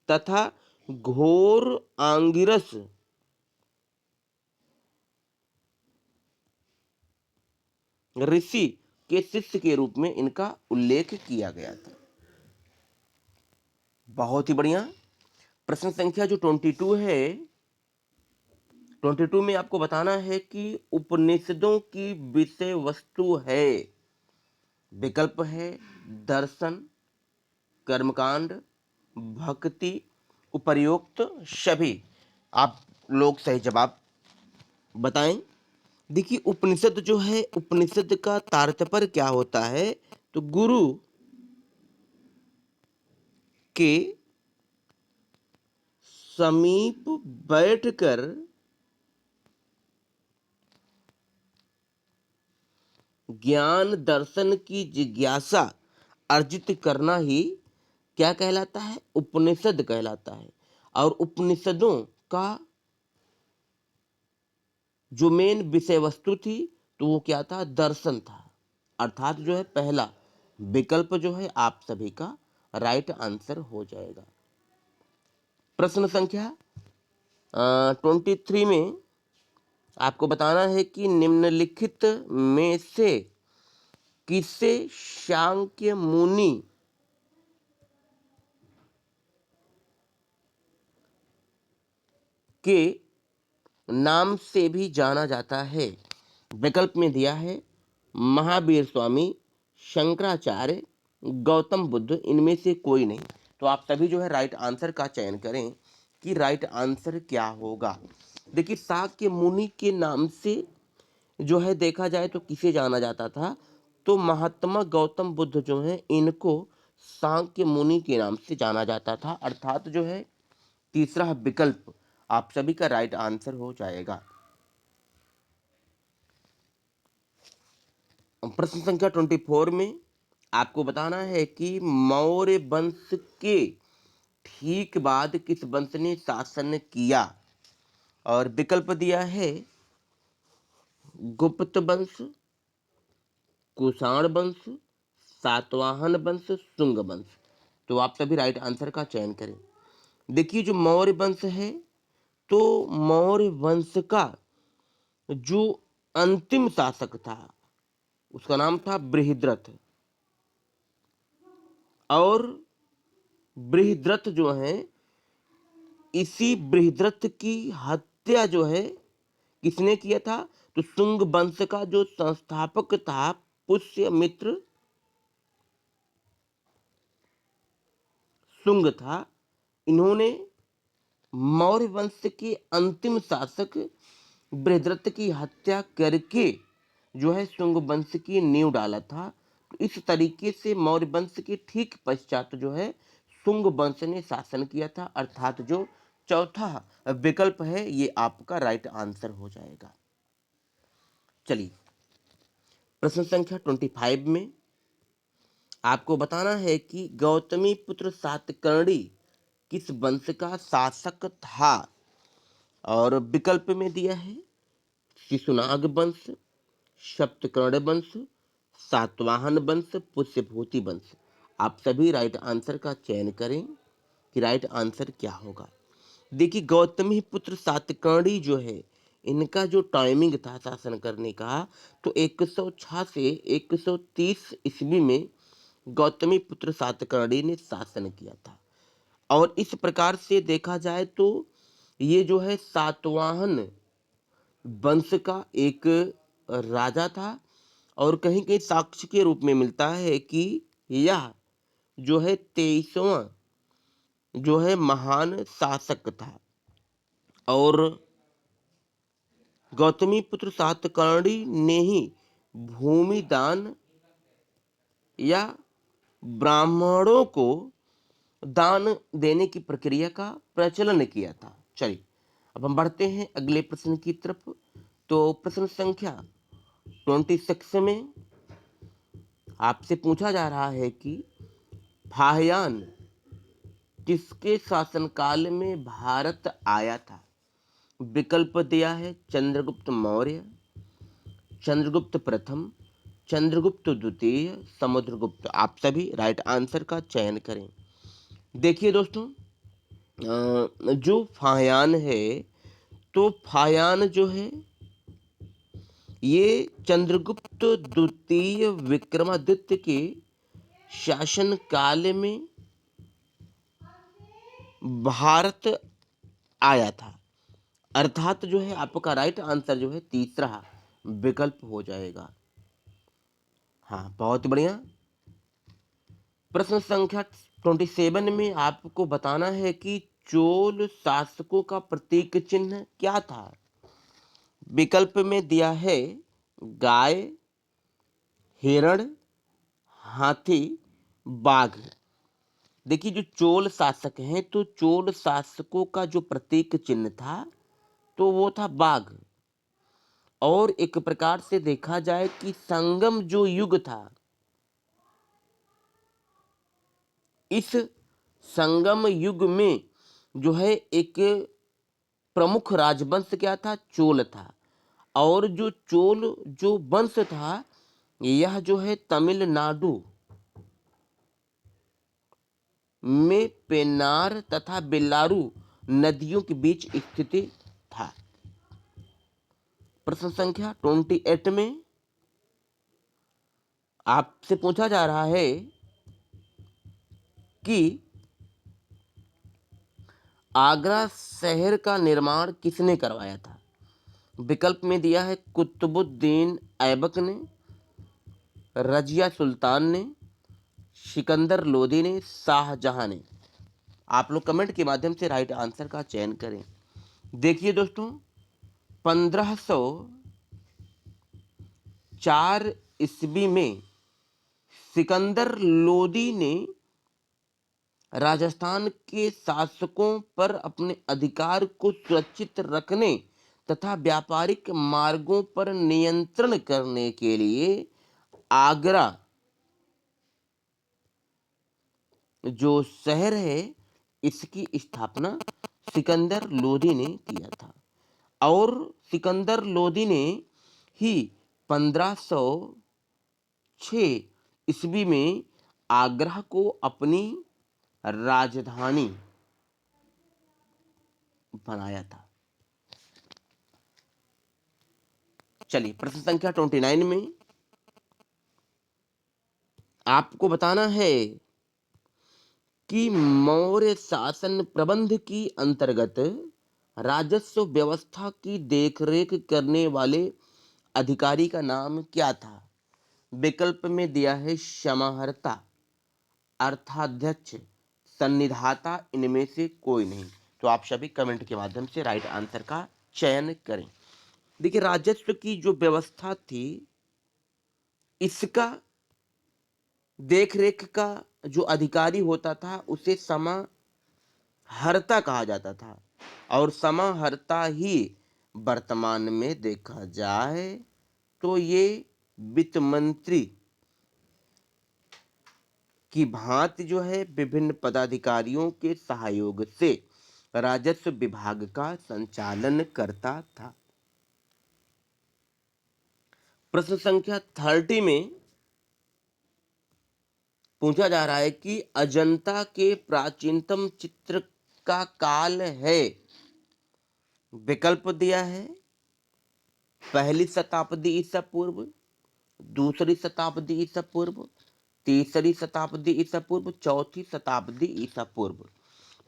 तथा घोर आंगिरस ऋषि के शिष्य के रूप में इनका उल्लेख किया गया था। बहुत ही बढ़िया। प्रश्न संख्या जो 22 है, 22 में आपको बताना है कि उपनिषदों की विषय वस्तु है। विकल्प है दर्शन, कर्मकांड, भक्ति, उपर्युक्त सभी। आप लोग सही जवाब बताएं। देखिए, उपनिषद जो है, उपनिषद का तात्पर्य क्या होता है, तो गुरु के समीप बैठकर ज्ञान दर्शन की जिज्ञासा अर्जित करना ही क्या कहलाता है, उपनिषद कहलाता है। और उपनिषदों का जो मेन विषय वस्तु थी, तो वो क्या था, दर्शन था। अर्थात जो है पहला विकल्प जो है आप सभी का राइट आंसर हो जाएगा। प्रश्न संख्या 23 में आपको बताना है कि निम्नलिखित में से किसे शाक्य मुनि के नाम से भी जाना जाता है। विकल्प में दिया है महावीर स्वामी, शंकराचार्य, गौतम बुद्ध। इनमें से कोई नहीं। तो आप सभी जो है राइट आंसर का चयन करें कि राइट आंसर क्या होगा। देखिए, शाक्य मुनि के नाम से जो है देखा जाए तो किसे जाना जाता था, तो महात्मा गौतम बुद्ध जो है इनको शाक्य मुनि के नाम से जाना जाता था। अर्थात जो है तीसरा विकल्प आप सभी का राइट आंसर हो जाएगा। प्रश्न संख्या 24 में आपको बताना है कि मौर्य वंश के ठीक बाद किस वंश ने शासन किया। और विकल्प दिया है गुप्त वंश, कुषाण वंश, सातवाहन वंश, शुंग वंश। तो आप सभी राइट आंसर का चयन करें। देखिए, जो मौर्य वंश है, तो मौर्य वंश का जो अंतिम शासक था उसका नाम था बृहद्रथ। और बृहद्रथ जो है, इसी बृहद्रथ की हत्या जो है किसने किया था, तो शुंग वंश का जो संस्थापक था पुष्यमित्र शुंग था। इन्होंने मौर्य वंश के अंतिम शासक बृहद्रथ की हत्या करके जो है शुंग वंश की नींव डाला था। तो इस तरीके से मौर्य वंश के ठीक पश्चात जो है शुंग वंश ने शासन किया था। अर्थात जो चौथा विकल्प है ये आपका राइट आंसर हो जाएगा। चलिए, प्रश्न संख्या 25 में आपको बताना है कि गौतमी पुत्र सातकर्णी किस वंश का शासक था। और विकल्प में दिया है शिशुनाग वंश, सप्तकर्ण वंश, सातवाहन वंश, पुष्यभूति वंश। आप सभी राइट आंसर का चयन करें कि राइट आंसर क्या होगा। देखिए, गौतमी पुत्र सातकर्णी जो है इनका जो टाइमिंग था शासन करने का, तो 106 से 130 ईस्वी में गौतमी पुत्र सातकर्णी ने शासन किया था। और इस प्रकार से देखा जाए तो ये जो है सातवाहन वंश का एक राजा था और कहीं कहीं साक्ष्य के रूप में मिलता है कि यह जो है 23वां जो है महान शासक था। और गौतमी पुत्र सातकर्णी ने ही भूमि दान या ब्राह्मणों को दान देने की प्रक्रिया का प्रचलन किया था। चलिए अब हम बढ़ते हैं अगले प्रश्न की तरफ। तो प्रश्न संख्या 26 में आपसे पूछा जा रहा है कि फाहियान किसके शासनकाल में भारत आया था। विकल्प दिया है चंद्रगुप्त मौर्य, चंद्रगुप्त प्रथम, चंद्रगुप्त द्वितीय, समुद्रगुप्त। आप सभी राइट आंसर का चयन करें। देखिए दोस्तों, जो फाहियान है तो फाहियान जो है ये चंद्रगुप्त द्वितीय विक्रमादित्य के शासन काल में भारत आया था। अर्थात जो है आपका राइट आंसर जो है तीसरा विकल्प हो जाएगा। हाँ, बहुत बढ़िया। प्रश्न संख्या 27 में आपको बताना है कि चोल शासकों का प्रतीक चिन्ह क्या था। विकल्प में दिया है गाय, हिरण, हाथी, बाघ। देखिए जो चोल शासक हैं तो चोल शासकों का जो प्रतीक चिन्ह था तो वो था बाघ। और एक प्रकार से देखा जाए कि संगम जो युग था, इस संगम युग में जो है एक प्रमुख राजवंश क्या था, चोल था। और जो चोल जो वंश था यह जो है तमिलनाडु में पेन्नार तथा बेल्लारू नदियों के बीच स्थित था। प्रश्न संख्या 28 में आपसे पूछा जा रहा है कि आगरा शहर का निर्माण किसने करवाया था। विकल्प में दिया है कुतुबुद्दीन ऐबक ने, रजिया सुल्तान ने, सिकंदर लोदी ने, शाहजहां ने। आप लोग कमेंट के माध्यम से राइट आंसर का चयन करें। देखिए दोस्तों, 1504 ईस्वी में सिकंदर लोदी ने राजस्थान के शासकों पर अपने अधिकार को सुरक्षित रखने तथा व्यापारिक मार्गों पर नियंत्रण करने के लिए आगरा जो शहर है इसकी स्थापना सिकंदर लोदी ने किया था। और सिकंदर लोदी ने ही 1506 ईस्वी में आगरा को अपनी राजधानी बनाया था। चलिए प्रश्न संख्या 29 में आपको बताना है कि मौर्य शासन प्रबंध की अंतर्गत राजस्व व्यवस्था की देखरेख करने वाले अधिकारी का नाम क्या था। विकल्प में दिया है समाहर्ता, अर्थाध्यक्ष, सन्निधाता, इनमें से कोई नहीं। तो आप सभी कमेंट के माध्यम से राइट आंसर का चयन करें। देखिए राजस्व की जो व्यवस्था थी इसका देखरेख का जो अधिकारी होता था उसे समाहर्ता कहा जाता था। और समाहर्ता ही वर्तमान में देखा जाए तो ये वित्त मंत्री की भांति जो है विभिन्न पदाधिकारियों के सहयोग से राजस्व विभाग का संचालन करता था। प्रश्न संख्या 30 में पूछा जा रहा है कि अजंता के प्राचीनतम चित्र का काल है। विकल्प दिया है पहली शताब्दी ईसा पूर्व, दूसरी शताब्दी ईसा पूर्व, तीसरी शताब्दी ईसा पूर्व, चौथी शताब्दी ईसा पूर्व।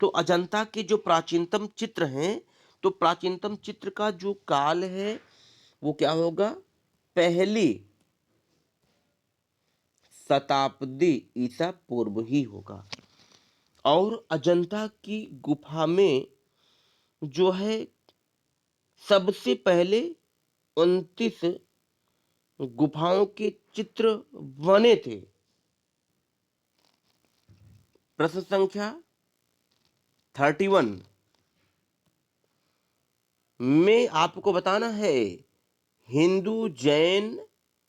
तो अजंता के जो प्राचीनतम चित्र हैं तो प्राचीनतम चित्र का जो काल है वो क्या होगा, पहली शताब्दी ईसा पूर्व ही होगा। और अजंता की गुफा में जो है सबसे पहले 29 गुफाओं के चित्र बने थे। प्रश्न संख्या 31 में आपको बताना है, हिंदू, जैन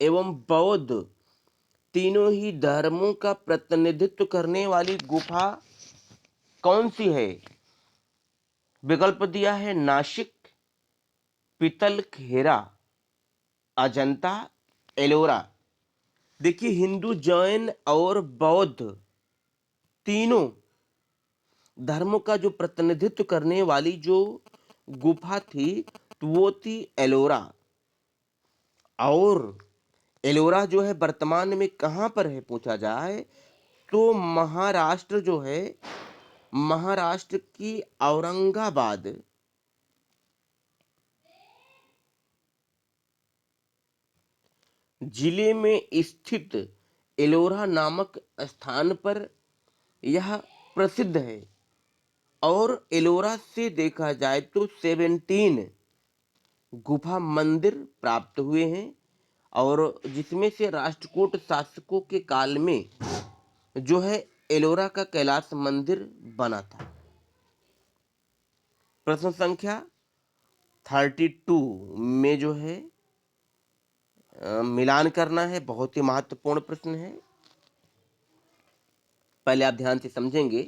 एवं बौद्ध तीनों ही धर्मों का प्रतिनिधित्व करने वाली गुफा कौन सी है। विकल्प दिया है नासिक, पितलखेरा, अजंता, एलोरा। देखिए, हिंदू, जैन और बौद्ध तीनों धर्मों का जो प्रतिनिधित्व करने वाली जो गुफा थी तो वो थी एलोरा। और एलोरा जो है वर्तमान में कहाँ पर है पूछा जाए तो महाराष्ट्र जो है, महाराष्ट्र की औरंगाबाद जिले में स्थित एलोरा नामक स्थान पर यह प्रसिद्ध है। और एलोरा से देखा जाए तो 17 गुफा मंदिर प्राप्त हुए हैं, और जिसमें से राष्ट्रकूट शासकों के काल में जो है एलोरा का कैलाश मंदिर बना था। प्रश्न संख्या 32 में जो है मिलान करना है, बहुत ही महत्वपूर्ण प्रश्न है। पहले आप ध्यान से समझेंगे।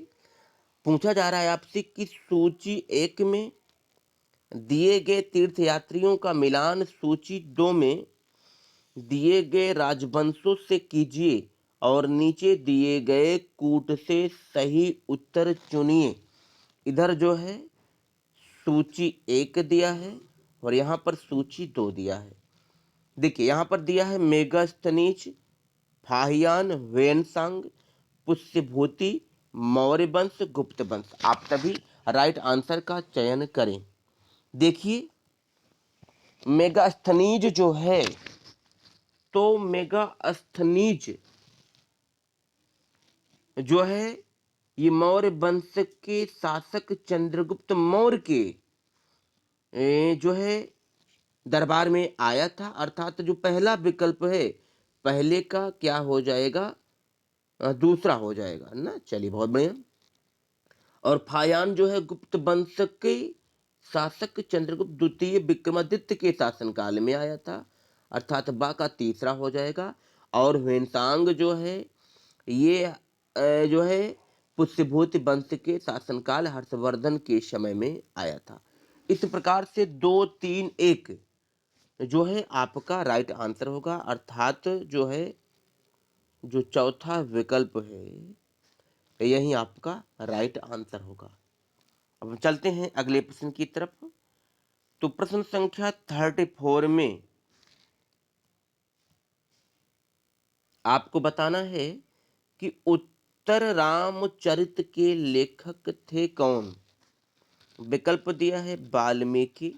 पूछा जा रहा है आपसे कि सूची 1 में दिए गए तीर्थयात्रियों का मिलान सूची 2 में दिए गए राजवंशों से कीजिए और नीचे दिए गए कूट से सही उत्तर चुनिए। इधर जो है सूची 1 दिया है और यहाँ पर सूची 2 दिया है। देखिए, यहाँ पर दिया है मेगास्थनीज, फाहियान, वेनसांग, पुष्यभूति, मौर्य वंश, गुप्त वंश। आप सभी राइट आंसर का चयन करें। देखिए, मेगास्थनीज जो है तो मेगास्थनीज जो है ये मौर्य वंश के शासक चंद्रगुप्त मौर्य के जो है दरबार में आया था। अर्थात जो पहला विकल्प है पहले का क्या हो जाएगा, दूसरा हो जाएगा ना। चलिए, बहुत बढ़िया। और फायान जो है गुप्त वंश के शासक चंद्रगुप्त द्वितीय विक्रमादित्य के शासनकाल में आया था, अर्थात बा का तीसरा हो जाएगा। और ह्वेनसांग जो है ये जो है पुष्यभूति वंश के शासनकाल हर्षवर्धन के समय में आया था। इस प्रकार से 2, 3, 1 जो है आपका राइट आंसर होगा, अर्थात जो है जो चौथा विकल्प है यही आपका राइट आंसर होगा। अब हम चलते हैं अगले प्रश्न की तरफ। तो प्रश्न संख्या 34 में आपको बताना है कि उत्तर रामचरित के लेखक थे कौन। विकल्प दिया है वाल्मीकि,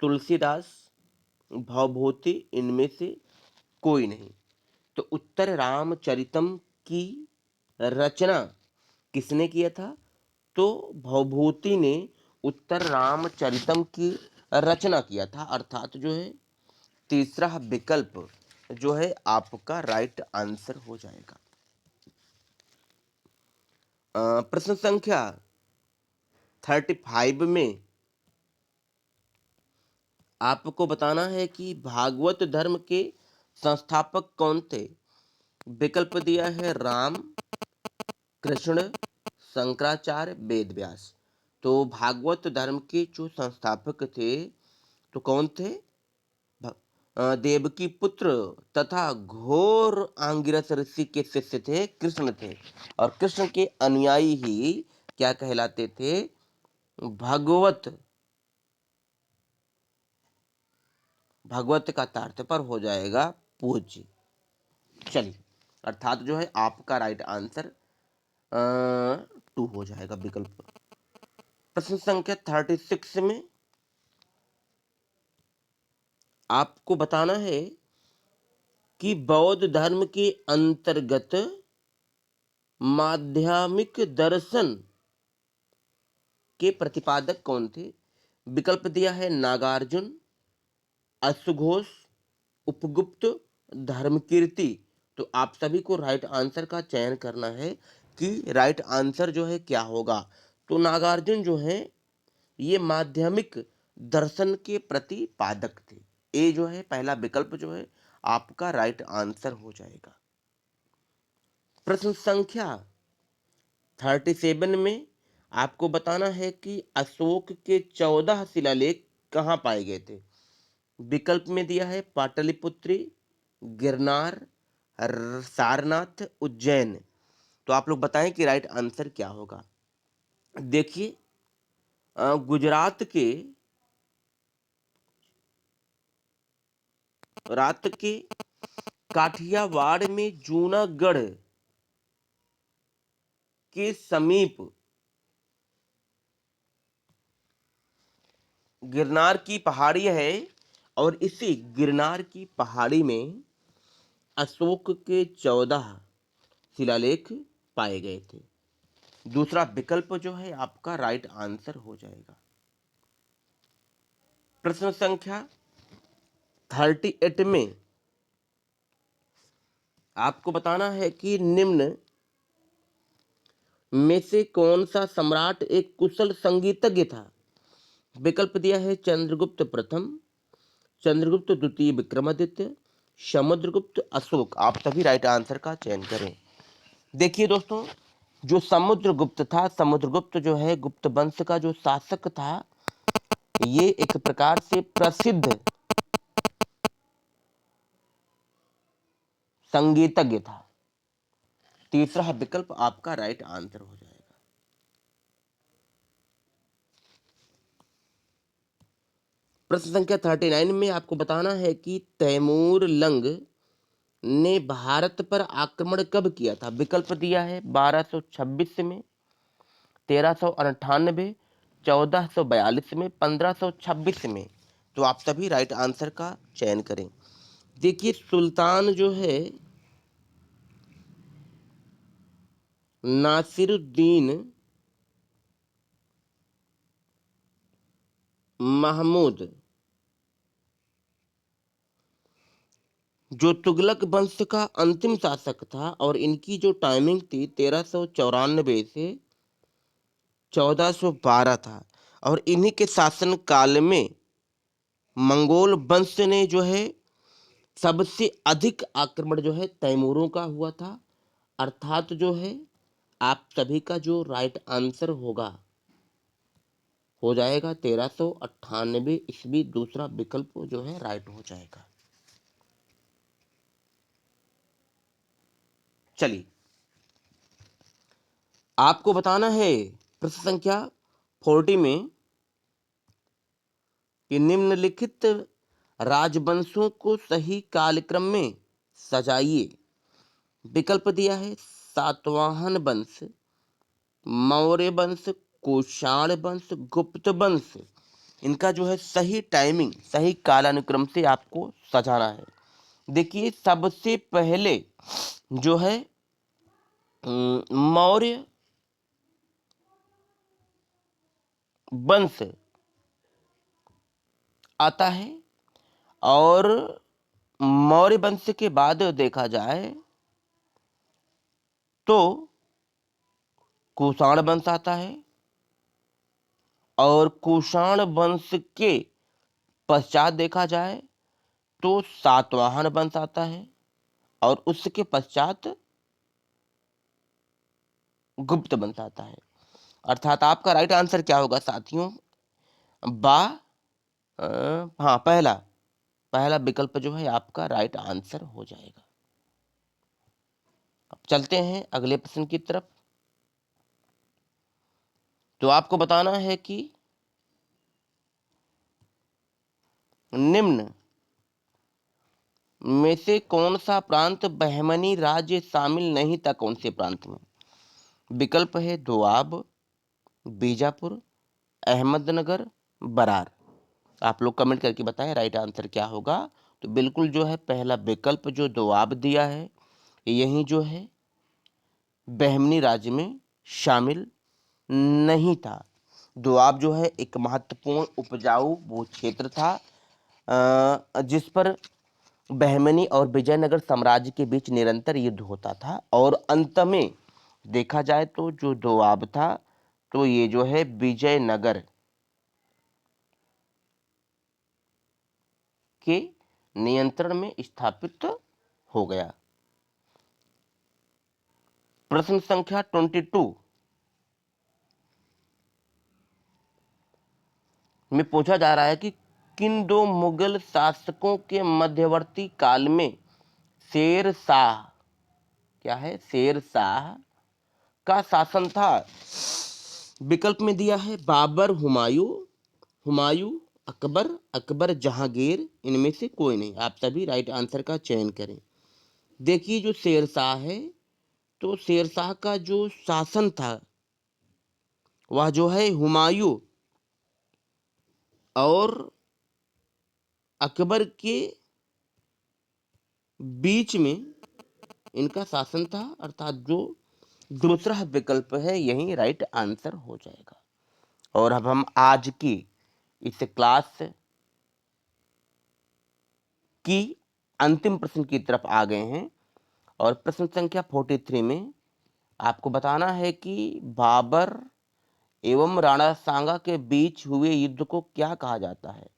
तुलसीदास, भवभूति, इनमें से कोई नहीं। तो उत्तर रामचरितम की रचना किसने किया था, तो भवभूति ने उत्तर रामचरितम की रचना किया था, अर्थात जो है तीसरा विकल्प जो है आपका राइट आंसर हो जाएगा। प्रश्न संख्या 35 में आपको बताना है कि भागवत धर्म के संस्थापक कौन थे। विकल्प दिया है राम, कृष्ण, शंकराचार्य, वेदव्यास। तो भागवत धर्म के जो संस्थापक थे तो कौन थे, देवकी पुत्र तथा घोर आंगिरस ऋषि के शिष्य थे, कृष्ण थे। और कृष्ण के अनुयायी ही क्या कहलाते थे, भगवत। भगवत का तात्पर्य हो जाएगा पूज्य। चलिए, अर्थात जो है आपका राइट आंसर 2 हो जाएगा विकल्प। प्रश्न संख्या 36 में आपको बताना है कि बौद्ध धर्म के अंतर्गत माध्यमिक दर्शन के प्रतिपादक कौन थे। विकल्प दिया है नागार्जुन, अश्वघोष, उपगुप्त, धर्मकीर्ति। तो आप सभी को राइट आंसर का चयन करना है कि राइट आंसर जो है क्या होगा। तो नागार्जुन जो है ये माध्यमिक दर्शन के प्रतिपादक थे। ए जो है पहला विकल्प जो है आपका राइट आंसर हो जाएगा। प्रश्न संख्या 37 में आपको बताना है कि अशोक के 14 शिलालेख कहाँ पाए गए थे। विकल्प में दिया है पाटलिपुत्री, गिरनार, सारनाथ, उज्जैन। तो आप लोग बताएं कि राइट आंसर क्या होगा। देखिए गुजरात के काठियावाड़ में जूनागढ़ के समीप गिरनार की पहाड़ी है और इसी गिरनार की पहाड़ी में अशोक के 14 शिलालेख पाए गए थे। दूसरा विकल्प जो है आपका राइट आंसर हो जाएगा। प्रश्न संख्या 38 में आपको बताना है कि निम्न में से कौन सा सम्राट एक कुशल संगीतज्ञ था। विकल्प दिया है चंद्रगुप्त प्रथम, चंद्रगुप्त द्वितीय विक्रमादित्य, समुद्रगुप्त, अशोक। आप सभी राइट आंसर का चयन करें। देखिए दोस्तों जो समुद्रगुप्त था, समुद्रगुप्त जो है गुप्त वंश का जो शासक था, ये एक प्रकार से प्रसिद्ध संगीतज्ञ था। तीसरा विकल्प आपका राइट आंसर हो जाएगा। प्रश्न संख्या 39 में आपको बताना है कि तैमूर लंग ने भारत पर आक्रमण कब किया था। विकल्प दिया है 1226 में, 1398, 1442 में, 1526 में। तो आप सभी राइट आंसर का चयन करें। देखिए सुल्तान जो है नासिरुद्दीन महमूद जो तुगलक वंश का अंतिम शासक था और इनकी जो टाइमिंग थी 1394 से 1412 था और इन्हीं के शासन काल में मंगोल वंश ने जो है सबसे अधिक आक्रमण जो है तैमूरों का हुआ था। अर्थात जो है आप सभी का जो राइट आंसर होगा हो जाएगा 1398 ईस्वी। दूसरा विकल्प जो है राइट हो जाएगा। चलिए आपको बताना है प्रश्न संख्या 40 में कि निम्नलिखित राजवंशों को सही कालक्रम में सजाइए। विकल्प दिया है सातवाहन वंश, मौर्य वंश, कुषाण वंश, गुप्त वंश। इनका जो है सही टाइमिंग सही कालानुक्रम से आपको सजाना है। देखिए सबसे पहले जो है मौर्य वंश आता है और मौर्य वंश के बाद देखा जाए तो कुषाण वंश आता है और कुषाण वंश के पश्चात देखा जाए तो सातवाहन वंश आता है और उसके पश्चात गुप्त वंश आता है। अर्थात आपका राइट आंसर क्या होगा साथियों। बा हाँ पहला पहला विकल्प जो है आपका राइट आंसर हो जाएगा। अब चलते हैं अगले प्रश्न की तरफ। तो आपको बताना है कि निम्न में से कौन सा प्रांत बहमनी राज्य शामिल नहीं था। कौन से प्रांत में। विकल्प है दोआब, बीजापुर, अहमदनगर, बरार। आप लोग कमेंट करके बताएं राइट आंसर क्या होगा। तो बिल्कुल जो है पहला विकल्प जो दोआब दिया है यही जो है बहमनी राज्य में शामिल नहीं था। दोआब जो है एक महत्वपूर्ण उपजाऊ वो क्षेत्र था जिस पर बहमनी और विजयनगर साम्राज्य के बीच निरंतर युद्ध होता था और अंत में देखा जाए तो जो दोआब था तो ये जो है विजयनगर के नियंत्रण में स्थापित हो गया। प्रश्न संख्या 22 में पूछा जा रहा है कि किन दो मुगल शासकों के मध्यवर्ती काल में शेर शाह, क्या है, शेर शाह का शासन था। विकल्प में दिया है बाबर, हुमायूं, हुमायूं अकबर, अकबर जहांगीर, इनमें से कोई नहीं। आप सभी राइट आंसर का चयन करें। देखिए जो शेरशाह है तो शेरशाह का जो शासन था वह जो है हुमायूं और अकबर के बीच में इनका शासन था, अर्थात जो दूसरा विकल्प है यही राइट आंसर हो जाएगा। और अब हम आज की इस क्लास की अंतिम प्रश्न की तरफ आ गए हैं और प्रश्न संख्या 43 में आपको बताना है कि बाबर एवं राणा सांगा के बीच हुए युद्ध को क्या कहा जाता है।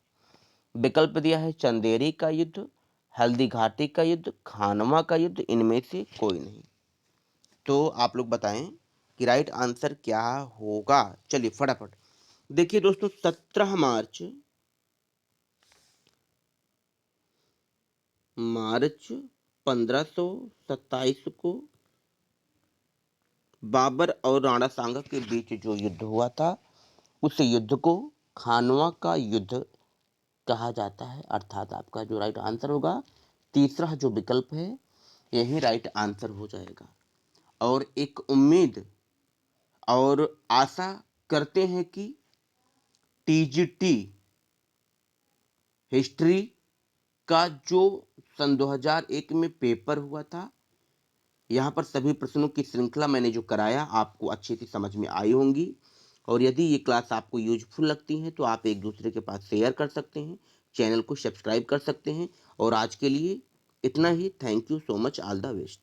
विकल्प दिया है चंदेरी का युद्ध, हल्दी घाटी का युद्ध, खानवा का युद्ध, इनमें से कोई नहीं। तो आप लोग बताएं कि राइट आंसर क्या होगा। चलिए फटाफट देखिए दोस्तों, 17 मार्च 1527 को बाबर और राणा सांगा के बीच जो युद्ध हुआ था उस युद्ध को खानवा का युद्ध कहा जाता है, अर्थात आपका जो राइट आंसर होगा तीसरा जो विकल्प है यही राइट आंसर हो जाएगा। और एक उम्मीद और आशा करते हैं कि टीजीटी हिस्ट्री का जो सन 2001 में पेपर हुआ था, यहाँ पर सभी प्रश्नों की श्रृंखला मैंने जो कराया आपको अच्छी सी समझ में आई होंगी। और यदि ये क्लास आपको यूजफुल लगती है तो आप एक दूसरे के पास शेयर कर सकते हैं, चैनल को सब्सक्राइब कर सकते हैं। और आज के लिए इतना ही। Thank you so much, all the best.